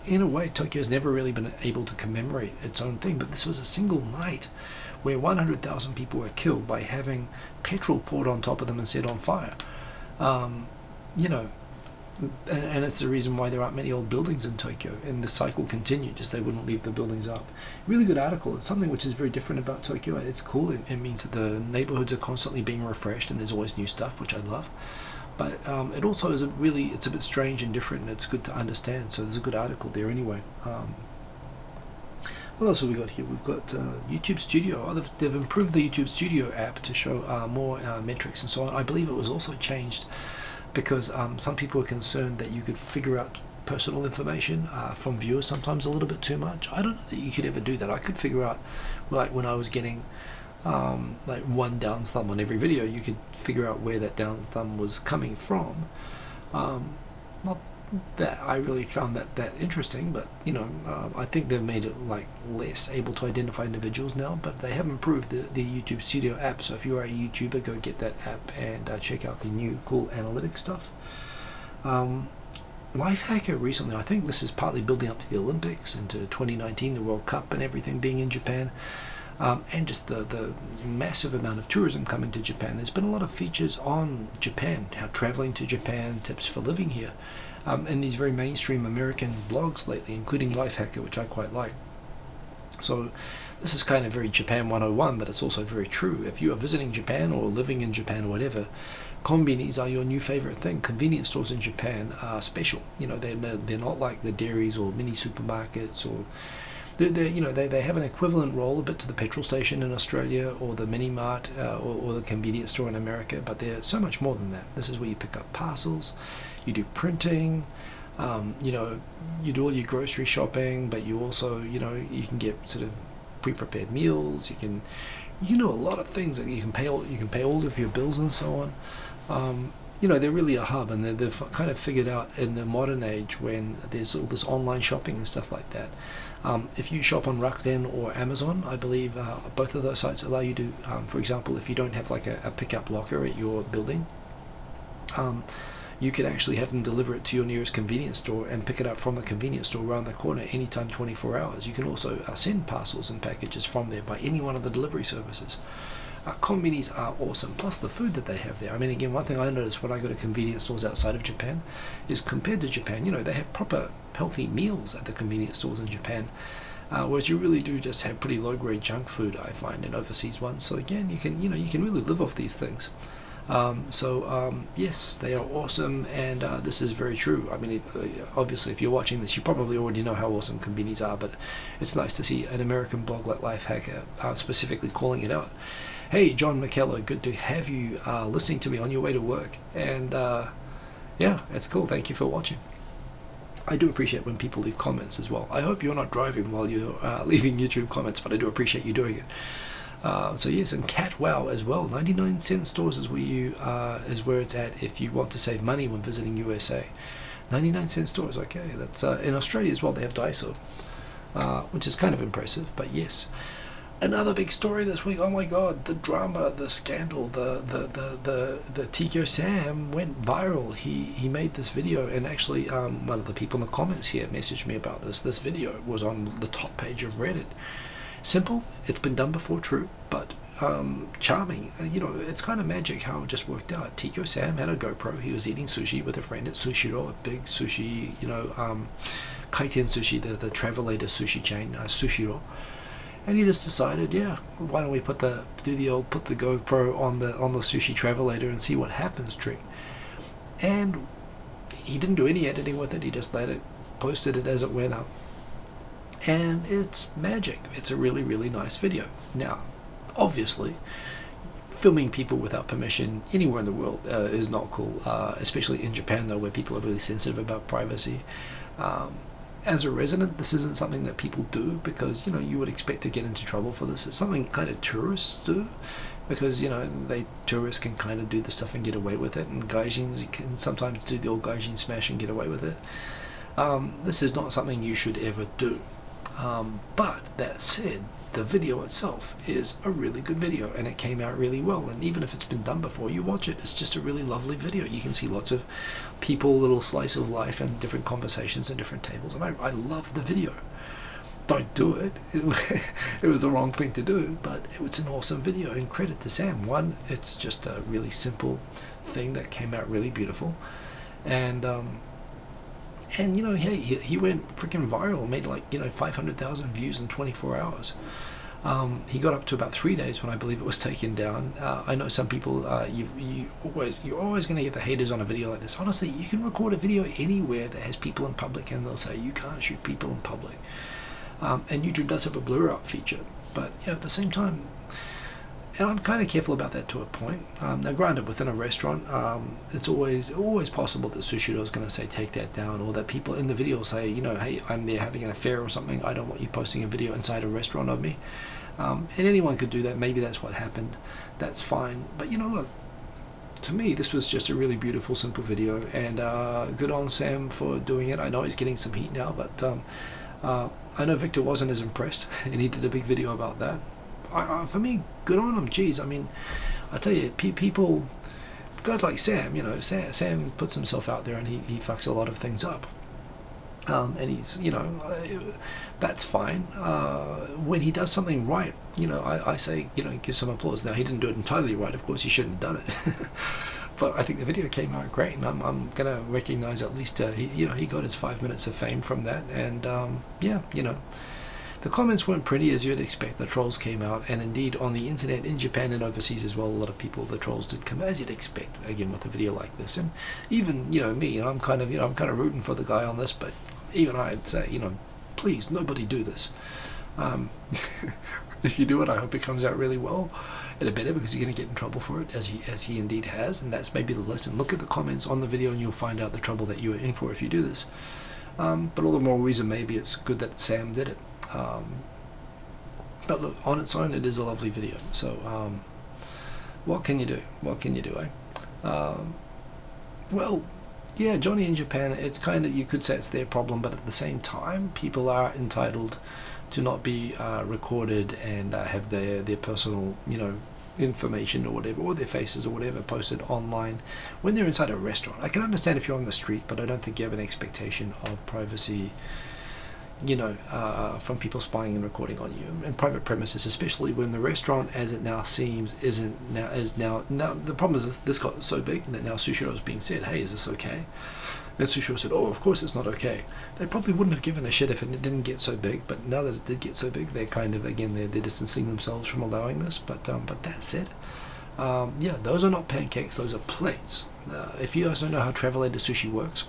in a way, Tokyo's never really been able to commemorate its own thing, but this was a single night where 100,000 people were killed by having petrol poured on top of them and set on fire. And it's the reason why there aren't many old buildings in Tokyo, and the cycle continued, just they wouldn't leave the buildings up. Really good article. It's something which is very different about Tokyo. It's cool. It means that the neighborhoods are constantly being refreshed and there's always new stuff, which I love. But it also is it's a bit strange and different, and it's good to understand. So there's a good article there anyway. What else have we got here? We've got YouTube Studio. Oh, they've improved the YouTube Studio app to show more metrics and so on. I believe it was also changed because some people were concerned that you could figure out personal information from viewers sometimes a little bit too much. I don't know that you could ever do that. I could figure out, like when I was getting like one down thumb on every video, you could figure out where that down thumb was coming from. Not that I really found that interesting, but I think they've made it like less able to identify individuals now, but they have improved the YouTube Studio app. So if you are a YouTuber, go get that app and check out the new cool analytics stuff. Lifehacker recently, I think this is partly building up to the Olympics and to 2019, the World Cup and everything being in Japan, and just the massive amount of tourism coming to Japan. There's been a lot of features on Japan, how traveling to Japan, tips for living here, and these very mainstream American blogs lately, including Lifehacker, which I quite like. So this is kind of very Japan 101, but it's also very true. If you are visiting Japan or living in Japan or whatever, konbinis are your new favorite thing. Convenience stores in Japan are special. They're not like the dairies or mini supermarkets, or they have an equivalent role a bit to the petrol station in Australia or the mini mart or the convenience store in America, but they're so much more than that. This is where you pick up parcels, you do printing, you do all your grocery shopping, but you also, you can get sort of pre-prepared meals. You can do a lot of things. That you can pay all of your bills and so on. They're really a hub, and they've kind of figured out in the modern age when there's all this online shopping and stuff like that. If you shop on Rakuten or Amazon, I believe both of those sites allow you to, for example, if you don't have like a pickup locker at your building, you can actually have them deliver it to your nearest convenience store and pick it up from the convenience store around the corner anytime, 24 hours. You can also send parcels and packages from there by any one of the delivery services. Konbinis are awesome, plus the food that they have there. I mean, again, one thing I notice when I go to convenience stores outside of Japan is, compared to Japan, they have proper healthy meals at the convenience stores in Japan, whereas you really do just have pretty low-grade junk food, I find, in overseas ones. So again, you can really live off these things. Yes, they are awesome, and this is very true. I mean, obviously, if you're watching this, you probably already know how awesome conbinis are, but it's nice to see an American blog like Lifehacker specifically calling it out. Hey, John McKellar, good to have you listening to me on your way to work. And yeah, it's cool. Thank you for watching. I do appreciate when people leave comments as well. I hope you're not driving while you're leaving YouTube comments, but I do appreciate you doing it. So yes, and Cat Wow as well. 99-cent stores is where it's at if you want to save money when visiting USA. 99-cent stores, okay. That's in Australia as well. They have Daiso, which is kind of impressive. But yes, another big story this week. Oh my God, the drama, the scandal, the Tico Sam went viral. He made this video, and actually one of the people in the comments here messaged me about this. This video was on the top page of Reddit. Simple, it's been done before, true, but charming. You know, it's kind of magic how it just worked out. Tico Sam had a GoPro. He was eating sushi with a friend at Sushiro, a big sushi, you know, kaiten sushi, the travelator sushi chain, Sushiro. And he just decided, yeah, why don't we put the GoPro on the sushi travelator and see what happens trick. And he didn't do any editing with it. He just posted it as it went up. And it's magic. It's a really, really nice video. Now, obviously, filming people without permission anywhere in the world is not cool, especially in Japan, though, where people are really sensitive about privacy. As a resident, this isn't something that people do because, you know, you would expect to get into trouble for this. It's something kind of tourists do because, you know, tourists can kind of do the stuff and get away with it, and gaijins can sometimes do the old gaijin smash and get away with it. This is not something you should ever do. But that said, the video itself is a really good video, and it came out really well. And even if it's been done before, you watch it, it's just a really lovely video. You can see lots of people, little slice of life, and different conversations and different tables, and I love the video. Don't do it. It was the wrong thing to do, but it was an awesome video, and credit to Sam. One, it's just a really simple thing that came out really beautiful, and you know, hey, he went freaking viral, made like, you know, 500,000 views in 24 hours. He got up to about 3 days when I believe it was taken down. I know some people, you're always going to get the haters on a video like this. Honestly, you can record a video anywhere that has people in public, and they'll say you can't shoot people in public. And YouTube does have a blur out feature, but you know, at the same time, and I'm kind of careful about that to a point. Now granted, within a restaurant, it's always possible that Sushiro is going to say take that down, or that people in the video say, you know, hey, I'm there having an affair or something, I don't want you posting a video inside a restaurant of me. And anyone could do that. Maybe that's what happened. That's fine. But you know, look, to me this was just a really beautiful, simple video, and good on Sam for doing it. I know he's getting some heat now, but I know Victor wasn't as impressed, and he did a big video about that. For me, good on him. Geez, I mean, I tell you, people, guys like Sam, you know, Sam puts himself out there, and he fucks a lot of things up. And he's, you know, that's fine. When he does something right, you know, I say, you know, give some applause. Now, he didn't do it entirely right. Of course, he shouldn't have done it. But I think the video came out great, and I'm gonna recognize at least, you know, he got his 5 minutes of fame from that, and yeah, you know. The comments weren't pretty, as you'd expect. The trolls came out, and indeed on the internet in Japan and overseas as well, a lot of people, the trolls did come out, as you'd expect, again with a video like this. And even, you know, me, I'm kind of rooting for the guy on this, but even I'd say, you know, please, nobody do this. If you do it, I hope it comes out really well, and it better, because you're going to get in trouble for it, as he indeed has. And that's maybe the lesson. Look at the comments on the video, and you'll find out the trouble that you are in for if you do this. But all the more reason maybe it's good that Sam did it. But look, on its own, it is a lovely video. So what can you do? What can you do, eh? Well, yeah, Johnny in Japan, it's kind of, you could say it's their problem, but at the same time, people are entitled to not be recorded and have their personal, you know, information or whatever, or their faces or whatever posted online when they're inside a restaurant. I can understand if you're on the street, but I don't think you have an expectation of privacy, you know, from people spying and recording on you in private premises, especially when the restaurant, as it now seems, is now the problem is this got so big that now Sushiro is being said, hey, is this okay? And Sushiro said, oh, of course it's not okay. They probably wouldn't have given a shit if it didn't get so big, but now that it did get so big, they're kind of, again, they're distancing themselves from allowing this. But that said, yeah, those are not pancakes, those are plates. If you guys don't know how travelator sushi works,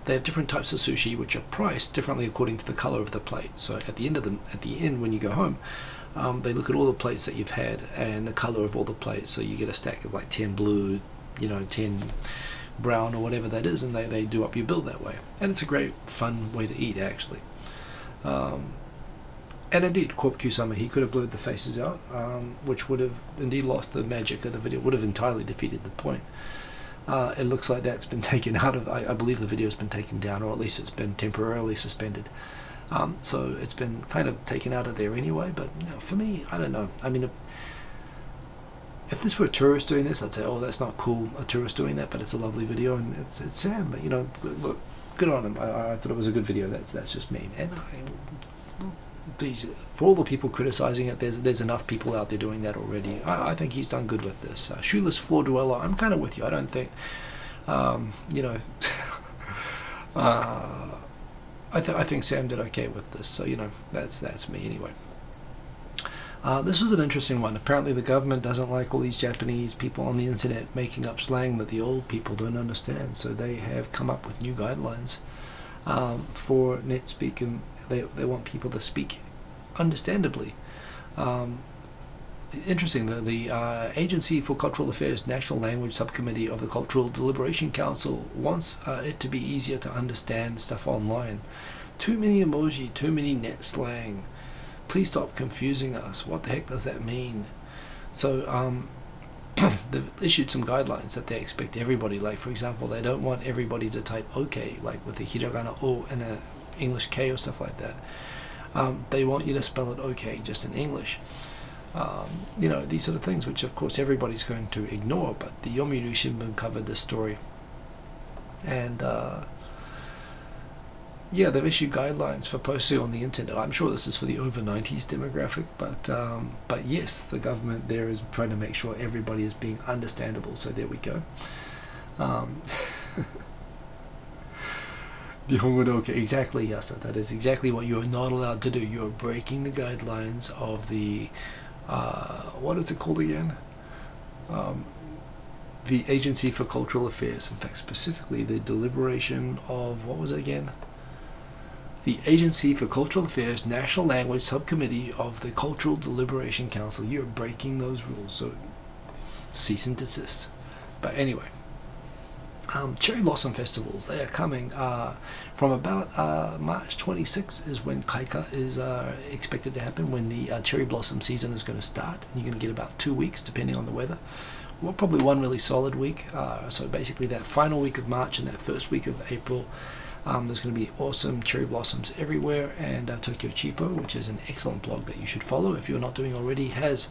they have different types of sushi which are priced differently according to the color of the plate. So at the end when you go home, they look at all the plates that you've had and the color of all the plates. So you get a stack of like 10 blue, you know, 10 brown or whatever that is, and they do up your bill that way. And it's a great fun way to eat, actually. And indeed, Corp Kusama, he could have blurred the faces out, which would have indeed lost the magic of the video, would have entirely defeated the point. It looks like that's been taken out of, I believe the video's been taken down, or at least it's been temporarily suspended. So it's been kind of taken out of there anyway, but you know, for me, I don't know. I mean, if this were a tourist doing this, I'd say, oh, that's not cool, a tourist doing that, but it's a lovely video, and it's Sam. But, you know, look, good on him. I thought it was a good video. That's just me. And for all the people criticizing it, there's enough people out there doing that already. I think he's done good with this. Shoeless Floor Dweller, I'm kind of with you. I don't think, you know, I think Sam did okay with this. So, you know, that's me anyway. This was an interesting one. Apparently the government doesn't like all these Japanese people on the internet making up slang that the old people don't understand. So they have come up with new guidelines for net speak, and they want people to speak understandably. Interesting, the Agency for Cultural Affairs National Language Subcommittee of the Cultural Deliberation Council wants it to be easier to understand stuff online. Too many emoji, too many net slang. Please stop confusing us. What the heck does that mean? So they've issued some guidelines that they expect everybody, like for example, they don't want everybody to type okay, like with a hiragana O and a English K or stuff like that. They want you to spell it okay, just in English. You know, these sort of things, which of course everybody's going to ignore, but the Yomiuri Shimbun covered this story. And yeah, they've issued guidelines for posting on the internet. I'm sure this is for the over 90s demographic, but yes, the government there is trying to make sure everybody is being understandable, so there we go. Exactly, yes, that is exactly what you are not allowed to do. You are breaking the guidelines of the, what is it called again? The Agency for Cultural Affairs. In fact, specifically the deliberation of, what was it again? The Agency for Cultural Affairs National Language Subcommittee of the Cultural Deliberation Council. You're breaking those rules, so cease and desist. But anyway, cherry blossom festivals, they are coming from about March 26 is when Kaika is expected to happen, when the cherry blossom season is going to start. You're going to get about 2 weeks depending on the weather. Well, probably one really solid week. So basically that final week of March and that first week of April, there's going to be awesome cherry blossoms everywhere, and Tokyo Cheapo, which is an excellent blog that you should follow if you're not doing already, has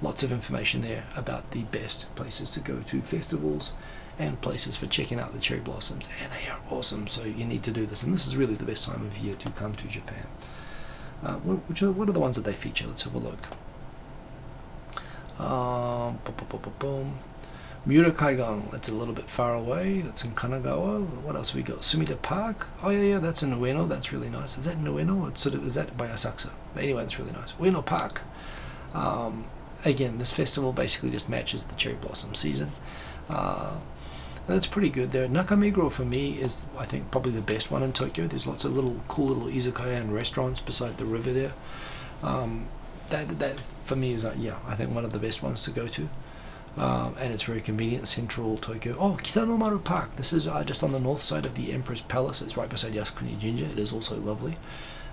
lots of information there about the best places to go to festivals and places for checking out the cherry blossoms, and they are awesome, so you need to do this, and this is really the best time of year to come to Japan. What are the ones that they feature? Let's have a look. Miura Kaigang, that's a little bit far away, that's in Kanagawa. What else we got? Sumida Park, oh yeah, that's in Ueno, that's really nice. Is that in Ueno, or sort of, is that by Asakusa? But anyway, that's really nice. Ueno Park, again, this festival basically just matches the cherry blossom season. That's pretty good there. Nakameguro for me is, I think, probably the best one in Tokyo. There's lots of cool little izakaya and restaurants beside the river there. That for me is, yeah, I think one of the best ones to go to. And it's very convenient, central Tokyo. Oh, Kitanomaru Park. This is just on the north side of the Emperor's Palace. It's right beside Yasukuni Jinja. It is also lovely.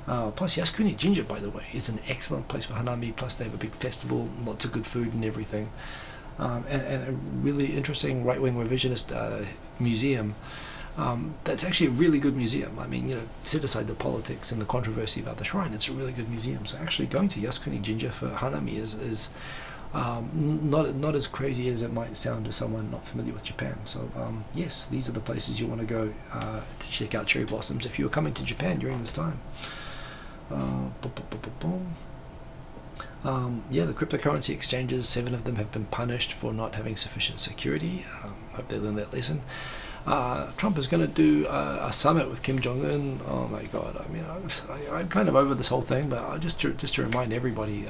Plus Yasukuni Jinja, by the way, is an excellent place for Hanami. Plus they have a big festival, lots of good food and everything. And a really interesting right-wing revisionist museum. That's actually a really good museum. I mean, you know, set aside the politics and the controversy about the shrine, it's a really good museum. So actually going to Yasukuni Jinja for Hanami is not as crazy as it might sound to someone not familiar with Japan. So yes, these are the places you want to go to check out cherry blossoms if you're coming to Japan during this time. Yeah, the cryptocurrency exchanges, 7 of them have been punished for not having sufficient security. Hope they learn that lesson. Trump is going to do a summit with Kim Jong-un. Oh my God! I mean, I'm kind of over this whole thing, but just to remind everybody,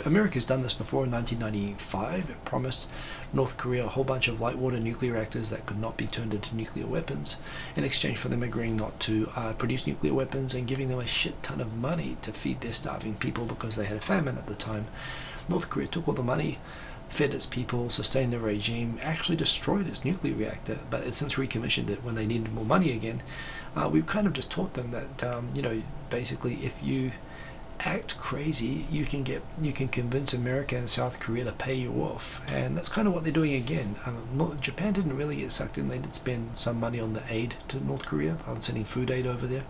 America's done this before in 1995. It promised North Korea a whole bunch of light water nuclear reactors that could not be turned into nuclear weapons, in exchange for them agreeing not to produce nuclear weapons and giving them a shit ton of money to feed their starving people because they had a famine at the time. North Korea took all the money, fed its people, sustained the regime, actually destroyed its nuclear reactor, but it's since recommissioned it when they needed more money again. We've kind of just taught them that, you know, basically if you act crazy, you can convince America and South Korea to pay you off, and that's kind of what they're doing again. Japan didn't really get sucked in. They did spend some money on the aid to North Korea, on sending food aid over there.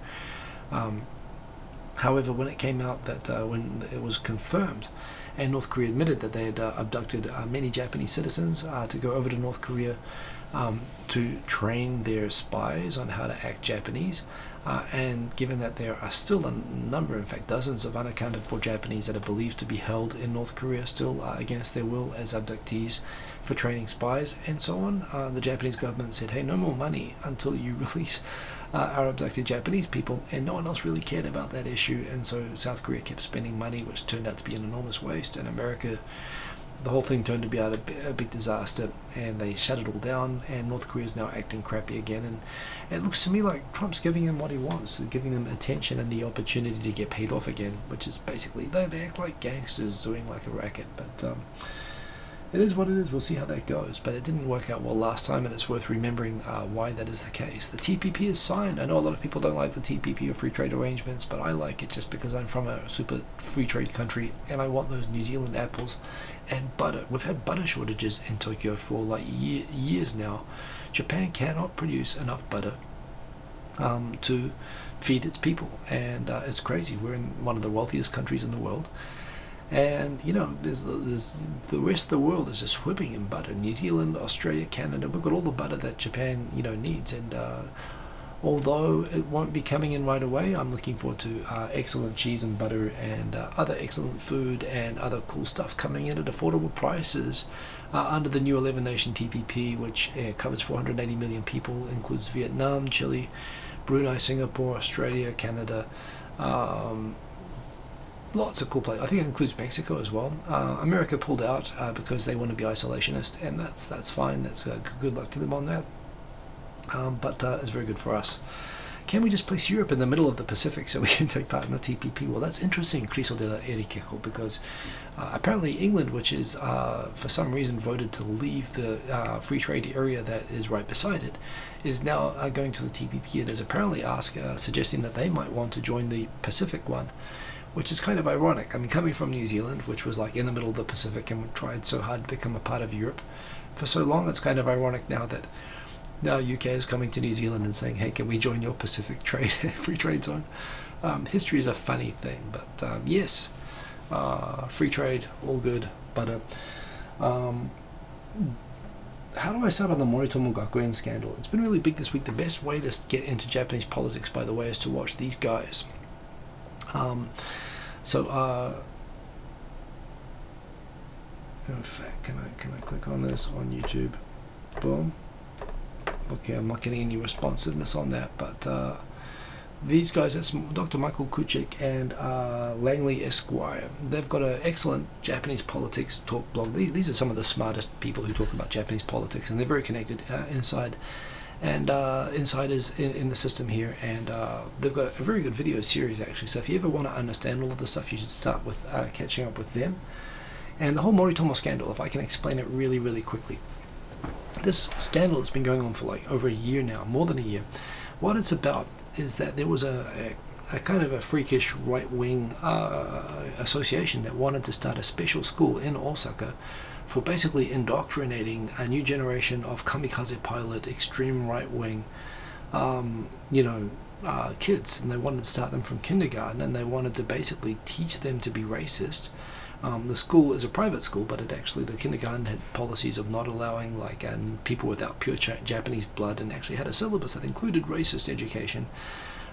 However, when it came out that when it was confirmed and North Korea admitted that they had abducted many Japanese citizens to go over to North Korea to train their spies on how to act Japanese, and given that there are still a number, in fact dozens of unaccounted for Japanese that are believed to be held in North Korea still against their will as abductees for training spies and so on, the Japanese government said, hey, no more money until you release our abducted Japanese people, and no one else really cared about that issue, and so South Korea kept spending money, which turned out to be an enormous waste, and America, the whole thing turned to be a big disaster, and they shut it all down, and North Korea is now acting crappy again, and it looks to me like Trump's giving them what he wants, giving them attention and the opportunity to get paid off again, which is basically, they act like gangsters doing like a racket, but it is what it is. We'll see how that goes, but it didn't work out well last time, and it's worth remembering why that is the case. The TPP is signed. I know a lot of people don't like the TPP or free trade arrangements, but I like it just because I'm from a super free trade country, and I want those New Zealand apples and butter. We've had butter shortages in Tokyo for like years now. Japan cannot produce enough butter to feed its people, and it's crazy. We're in one of the wealthiest countries in the world, and you know, there's the rest of the world is just swimming in butter. New Zealand, Australia, Canada, we've got all the butter that Japan, you know, needs, and although it won't be coming in right away, I'm looking forward to excellent cheese and butter and other excellent food and other cool stuff coming in at affordable prices under the new 11-nation TPP, which covers 480 million people, includes Vietnam, Chile, Brunei, Singapore, Australia, Canada, lots of cool places. I think it includes Mexico as well. America pulled out because they want to be isolationist, and that's fine. That's good luck to them on that. But it's very good for us. Can we just place Europe in the middle of the Pacific so we can take part in the TPP? Well, that's interesting, Criso de la Eriquejo, because apparently England, which is for some reason voted to leave the free trade area that is right beside it, is now going to the TPP and is apparently suggesting that they might want to join the Pacific one, which is kind of ironic. I mean, coming from New Zealand, which was like in the middle of the Pacific and tried so hard to become a part of Europe for so long, it's kind of ironic now that now UK is coming to New Zealand and saying, hey, can we join your Pacific trade free trade zone? History is a funny thing, but yes, free trade, all good. But how do I start on the Moritomo Gakuen scandal? It's been really big this week. The best way to get into Japanese politics, by the way, is to watch these guys. In fact, can I click on this on YouTube? Boom. Okay, I'm not getting any responsiveness on that, but these guys, that's Dr. Michael Kuchik and Langley Esquire. They've got an excellent Japanese politics talk blog. These are some of the smartest people who talk about Japanese politics, and they're very connected inside and insiders in the system here, and they've got a very good video series actually. So if you ever want to understand all of this stuff, you should start with catching up with them. And the whole Moritomo scandal, if I can explain it really, really quickly. This scandal has been going on for like over a year now, more than a year. What it's about is that there was a kind of a freakish right-wing association that wanted to start a special school in Osaka for basically indoctrinating a new generation of kamikaze pilot, extreme right-wing, kids, and they wanted to start them from kindergarten, and they wanted to basically teach them to be racist. The school is a private school, but the kindergarten had policies of not allowing people without pure Japanese blood, and actually had a syllabus that included racist education,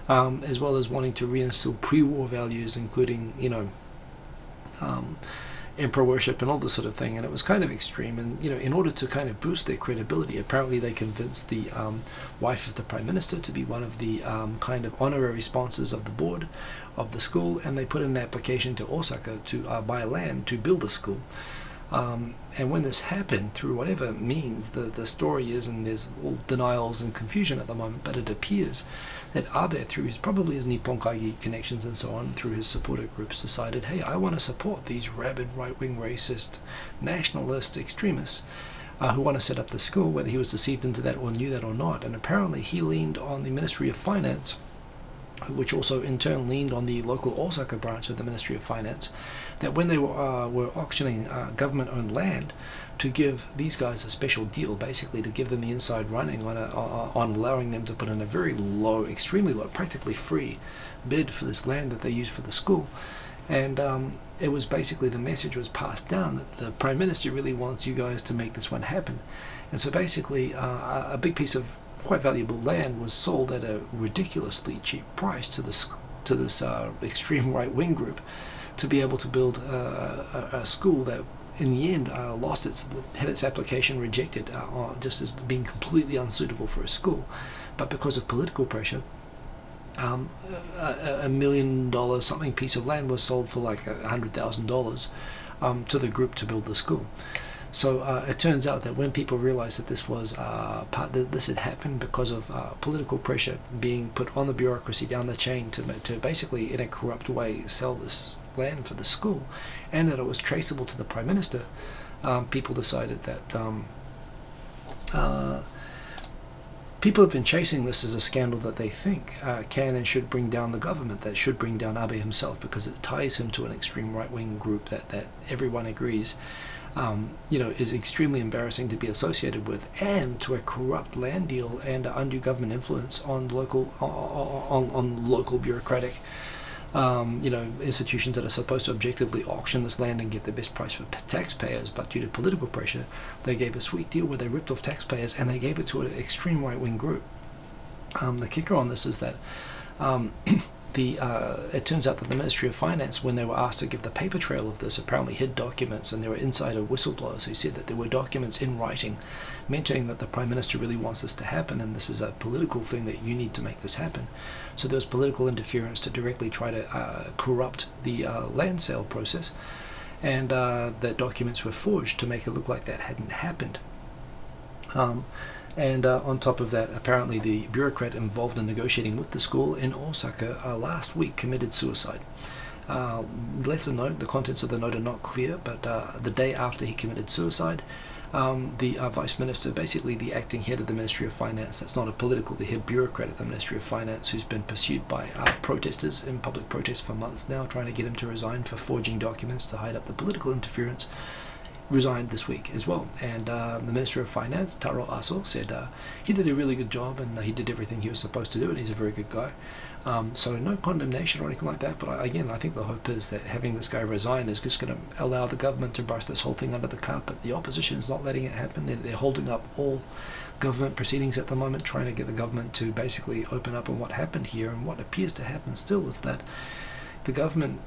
as well as wanting to reinstill pre-war values, including emperor worship and all this sort of thing. And it was kind of extreme, and in order to kind of boost their credibility, apparently they convinced the wife of the prime minister to be one of the kind of honorary sponsors of the board of the school, and they put in an application to Osaka to buy land to build a school. And when this happened, through whatever means, the story is, and there's all denials and confusion at the moment, but it appears that Abe, through probably his Nippon Kaigi connections and so on, through his supporter groups, decided, hey, I want to support these rabid right-wing racist nationalist extremists who want to set up the school, whether he was deceived into that or knew that or not. And apparently he leaned on the Ministry of Finance, which also in turn leaned on the local Osaka branch of the Ministry of Finance, that when they were auctioning government-owned land, to give these guys a special deal, basically to give them the inside running on allowing them to put in a very low, extremely low, practically free bid for this land that they use for the school. And it was basically, the message was passed down that the Prime Minister really wants you guys to make this one happen. And so basically a big piece of quite valuable land was sold at a ridiculously cheap price to this extreme right-wing group to be able to build a school that in the end had its application rejected just as being completely unsuitable for a school. But because of political pressure, $1 million something piece of land was sold for like $100,000 to the group to build the school. So it turns out that when people realized that this was this had happened because of political pressure being put on the bureaucracy down the chain to basically in a corrupt way sell this land for the school, and that it was traceable to the Prime Minister, people decided that people have been chasing this as a scandal that they think can and should bring down the government, that should bring down Abe himself, because it ties him to an extreme right-wing group that everyone agrees is extremely embarrassing to be associated with, and to a corrupt land deal and undue government influence on local bureaucratic institutions that are supposed to objectively auction this land and get the best price for taxpayers, but due to political pressure they gave a sweet deal where they ripped off taxpayers and they gave it to an extreme right-wing group. The kicker on this is that it turns out that the Ministry of Finance, when they were asked to give the paper trail of this, apparently hid documents, and there were insider whistleblowers who said that there were documents in writing mentioning that the Prime Minister really wants this to happen, and this is a political thing that you need to make this happen. So there was political interference to directly try to corrupt the land sale process, and the documents were forged to make it look like that hadn't happened. And on top of that, apparently the bureaucrat involved in negotiating with the school in Osaka last week committed suicide. Left a note. The contents of the note are not clear, but the day after he committed suicide, the Vice Minister, basically the acting head of the Ministry of Finance, that's not a political, the head bureaucrat of the Ministry of Finance, who's been pursued by protesters in public protest for months now, trying to get him to resign for forging documents to hide up the political interference, resigned this week as well. And the Minister of Finance, Taro Aso, said he did a really good job and he did everything he was supposed to do, and he's a very good guy. So no condemnation or anything like that, but I think the hope is that having this guy resign is just going to allow the government to brush this whole thing under the carpet. The opposition is not letting it happen. They're holding up all government proceedings at the moment, trying to get the government to basically open up on what happened here. And what appears to happen still is that the government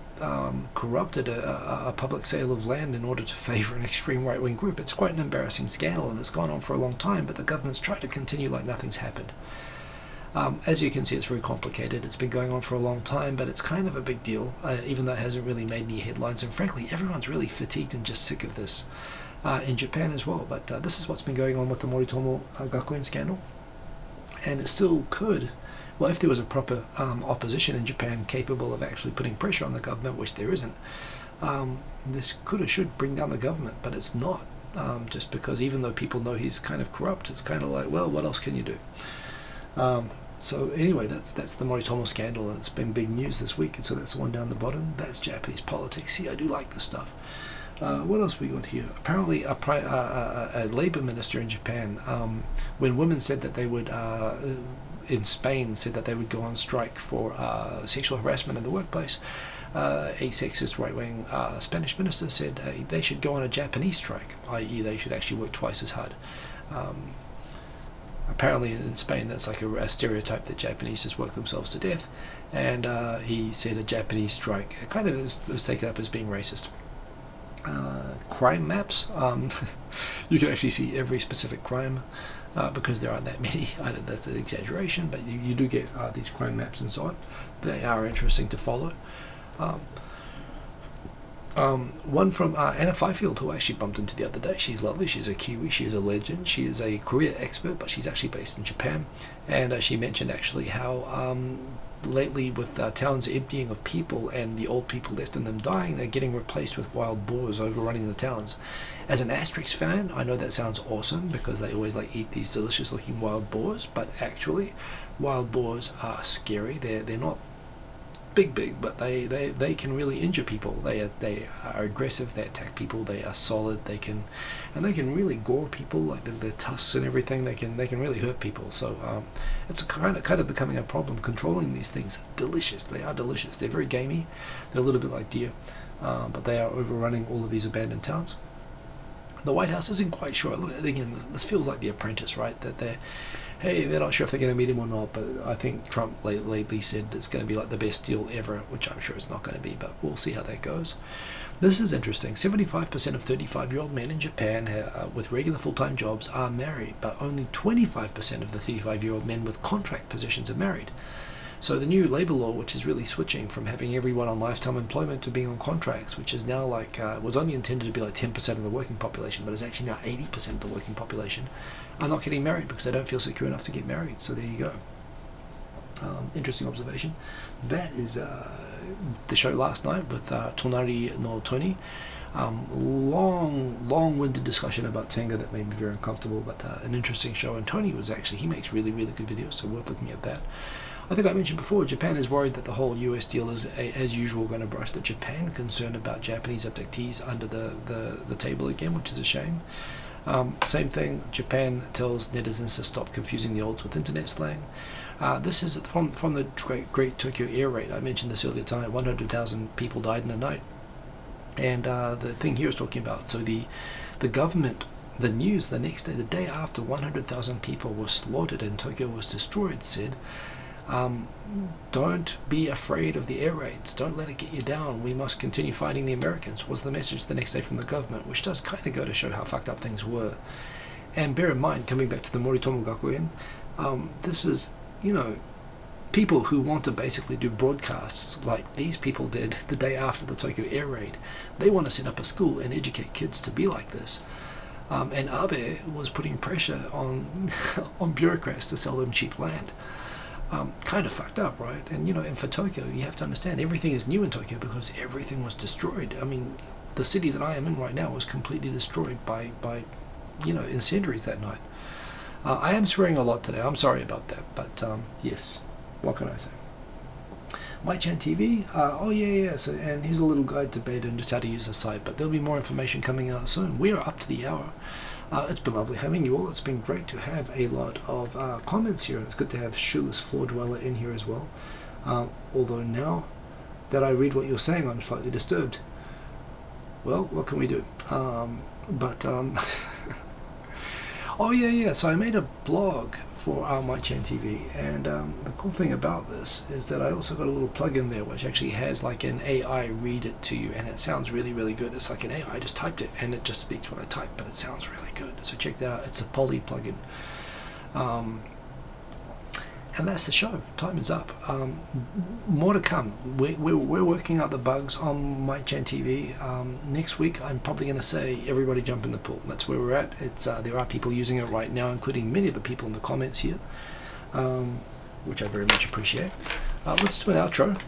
corrupted a public sale of land in order to favour an extreme right-wing group. It's quite an embarrassing scandal, and it's gone on for a long time, but the government's tried to continue like nothing's happened. As you can see, it's very complicated. It's been going on for a long time, but it's kind of a big deal, even though it hasn't really made any headlines. And frankly, everyone's really fatigued and just sick of this in Japan as well. But this is what's been going on with the Moritomo Gakuen scandal. And it still could, well, if there was a proper opposition in Japan capable of actually putting pressure on the government, which there isn't, this could or should bring down the government, but it's not. Just because even though people know he's kind of corrupt, it's kind of like, well, what else can you do? So anyway, that's the Moritomo scandal, and it's been big news this week, and so that's the one down the bottom. That's Japanese politics. See, I do like this stuff. What else we got here? Apparently a labor minister in Japan, when women said that they would, in Spain, said that they would go on strike for sexual harassment in the workplace, a sexist right-wing Spanish minister said they should go on a Japanese strike, i.e. they should actually work twice as hard. Apparently in Spain that's like a stereotype that Japanese just work themselves to death, and he said a Japanese strike kind of was taken up as being racist. Crime maps, you can actually see every specific crime because there aren't that many. That's an exaggeration, but you do get these crime maps and so on. They are interesting to follow. One from Anna Fifield, who I actually bumped into the other day. She's lovely. She's a Kiwi. She is a legend. She is a Korea expert, but she's actually based in Japan. And she mentioned actually how lately, with towns emptying of people and the old people left in them dying, they're getting replaced with wild boars overrunning the towns. As an Asterix fan, I know that sounds awesome because they always like eat these delicious looking wild boars, but actually wild boars are scary. They're not big, but they can really injure people. They are aggressive. They attack people. They are solid. They can really gore people, like their tusks and everything. They can really hurt people. So it's kind of becoming a problem controlling these things. Delicious. They are delicious. They're very gamey. They're a little bit like deer, but they are overrunning all of these abandoned towns. The White House isn't quite sure. Look, again, this feels like The Apprentice, right? That they're not sure if they're going to meet him or not, but I think Trump lately said it's going to be like the best deal ever, which I'm sure it's not going to be, but we'll see how that goes. This is interesting. 75% of 35-year-old men in Japan with regular full-time jobs are married, but only 25% of the 35-year-old men with contract positions are married. So the new labor law, which is really switching from having everyone on lifetime employment to being on contracts, which is now like, was only intended to be like 10% of the working population, but is actually now 80% of the working population, are not getting married because they don't feel secure enough to get married. So there you go. Interesting observation. That is the show last night with Tonari no Tony. Long-winded discussion about Tenga that made me very uncomfortable, but an interesting show. And Tony was actually, he makes really good videos, so worth looking at that. I think I mentioned before, Japan is worried that the whole US deal is, as usual, going to brush the Japan concern about Japanese abductees under the table again, which is a shame. Same thing, Japan tells netizens to stop confusing the olds with internet slang. This is from the Great Tokyo Air Raid. I mentioned this earlier tonight. 100,000 people died in a night. And the thing here is talking about, so the government, the news the next day, the day after 100,000 people were slaughtered and Tokyo was destroyed, said, don't be afraid of the air raids. Don't let it get you down. We must continue fighting the Americans, was the message the next day from the government, which does kind of go to show how fucked up things were. And bear in mind, coming back to the Moritomo Gakuen, this is, you know, people who want to basically do broadcasts like these people did the day after the Tokyo air raid. They want to set up a school and educate kids to be like this. And Abe was putting pressure on on bureaucrats to sell them cheap land. Kind of fucked up, right? And you know, and for Tokyo, you have to understand everything is new in Tokyo because everything was destroyed. I mean, the city that I am in right now was completely destroyed by you know, incendiaries that night. I am swearing a lot today. I'm sorry about that, but yes, what can I say? MyChan TV. Oh yeah. So, and here's a little guide to beta and just how to use the site. But there'll be more information coming out soon. We are up to the hour. It's been lovely having you all. It's been great to have a lot of comments here. It's good to have Shoeless Floor Dweller in here as well. Although now that I read what you're saying, I'm slightly disturbed. Well, what can we do? Oh yeah. So I made a blog for MyChan TV, and the cool thing about this is that I also got a little plugin there which actually has like an AI read it to you, and it sounds really good. It's like an AI. I just typed it and it just speaks what I type, but it sounds really good. So check that out. It's a Poly plugin. And that's the show. Time is up. More to come. We're working out the bugs on MyChan TV. Next week, I'm probably going to say everybody jump in the pool. That's where we're at. It's there are people using it right now, including many of the people in the comments here, which I very much appreciate. Let's do an outro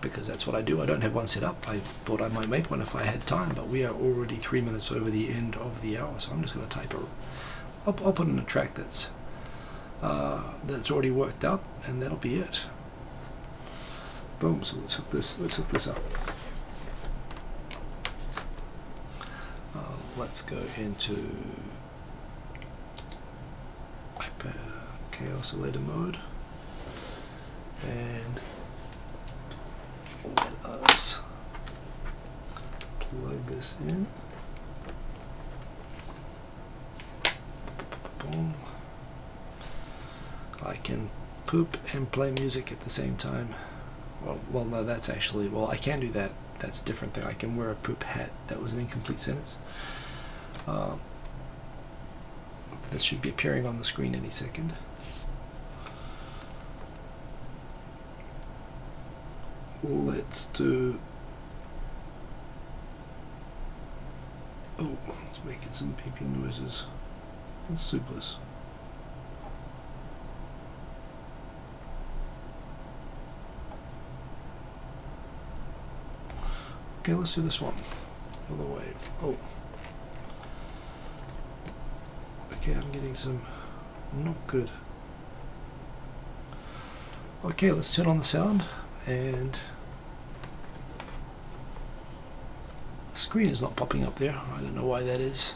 because that's what I do. I don't have one set up. I thought I might make one if I had time, but we are already 3 minutes over the end of the hour, so I'm just going to type I'll put in a track that's already worked up, and that'll be it. Boom. So let's hook this up. Let's go into Chaos Oscillator mode, and let us plug this in. Boom. I can poop and play music at the same time. Well, no, that's actually, well, I can do that. That's a different thing. I can wear a poop hat. That was an incomplete sentence. This should be appearing on the screen any second. Let's do Oh, it's making some beeping noises. It's supers. Okay, let's do this one. Other way. Oh. Okay, I'm getting some not good. Okay, let's turn on the sound, and the screen is not popping up there. I don't know why that is.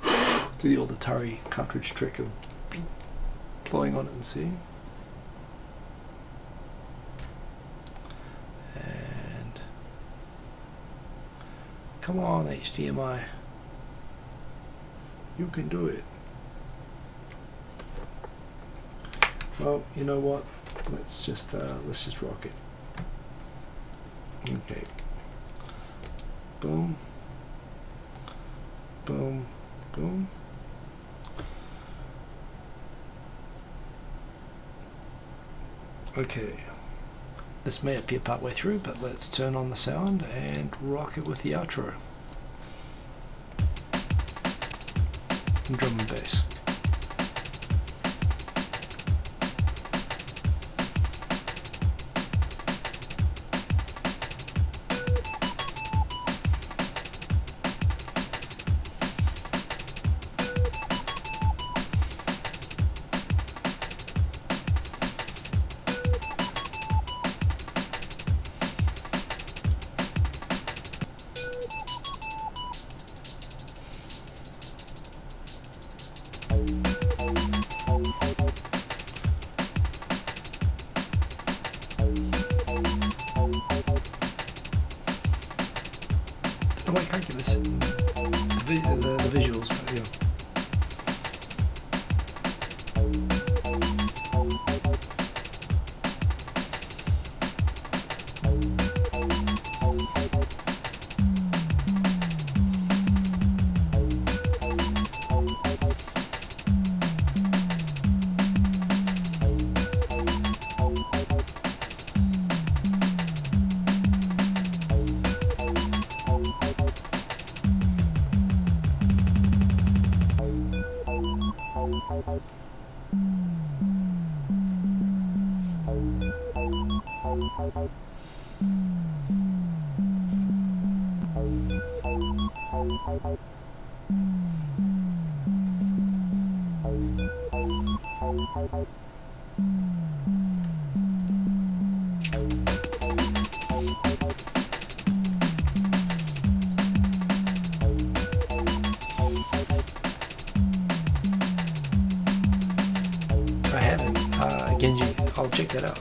Do the old Atari cartridge trick of blowing on it and see. And come on, HDMI. You can do it. Well, you know what? Let's just rock it. Okay. Boom. Boom. Boom. Okay. This may appear partway through, but let's turn on the sound and rock it with the outro. And drum and bass. Oh, I can't get this. The visuals, but yeah. I haven't. Genji, I'll check that out.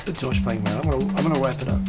Bit too much playing around. I'm gonna wrap it up.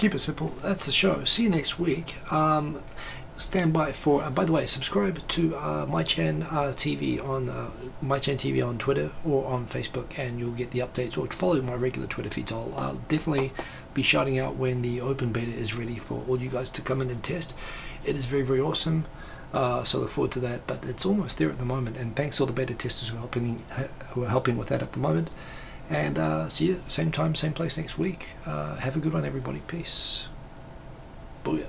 keep it simple. That's the show. See you next week. Stand by for. By the way, subscribe to MyChan TV on MyChan TV on Twitter or on Facebook, and you'll get the updates. Or follow my regular Twitter feeds. I'll definitely be shouting out when the open beta is ready for all you guys to come in and test. It is very, very awesome. So look forward to that. But it's almost there at the moment. And thanks to all the beta testers who are helping with that at the moment. And see you same time, same place next week. Have a good one, everybody. Peace. Booyah.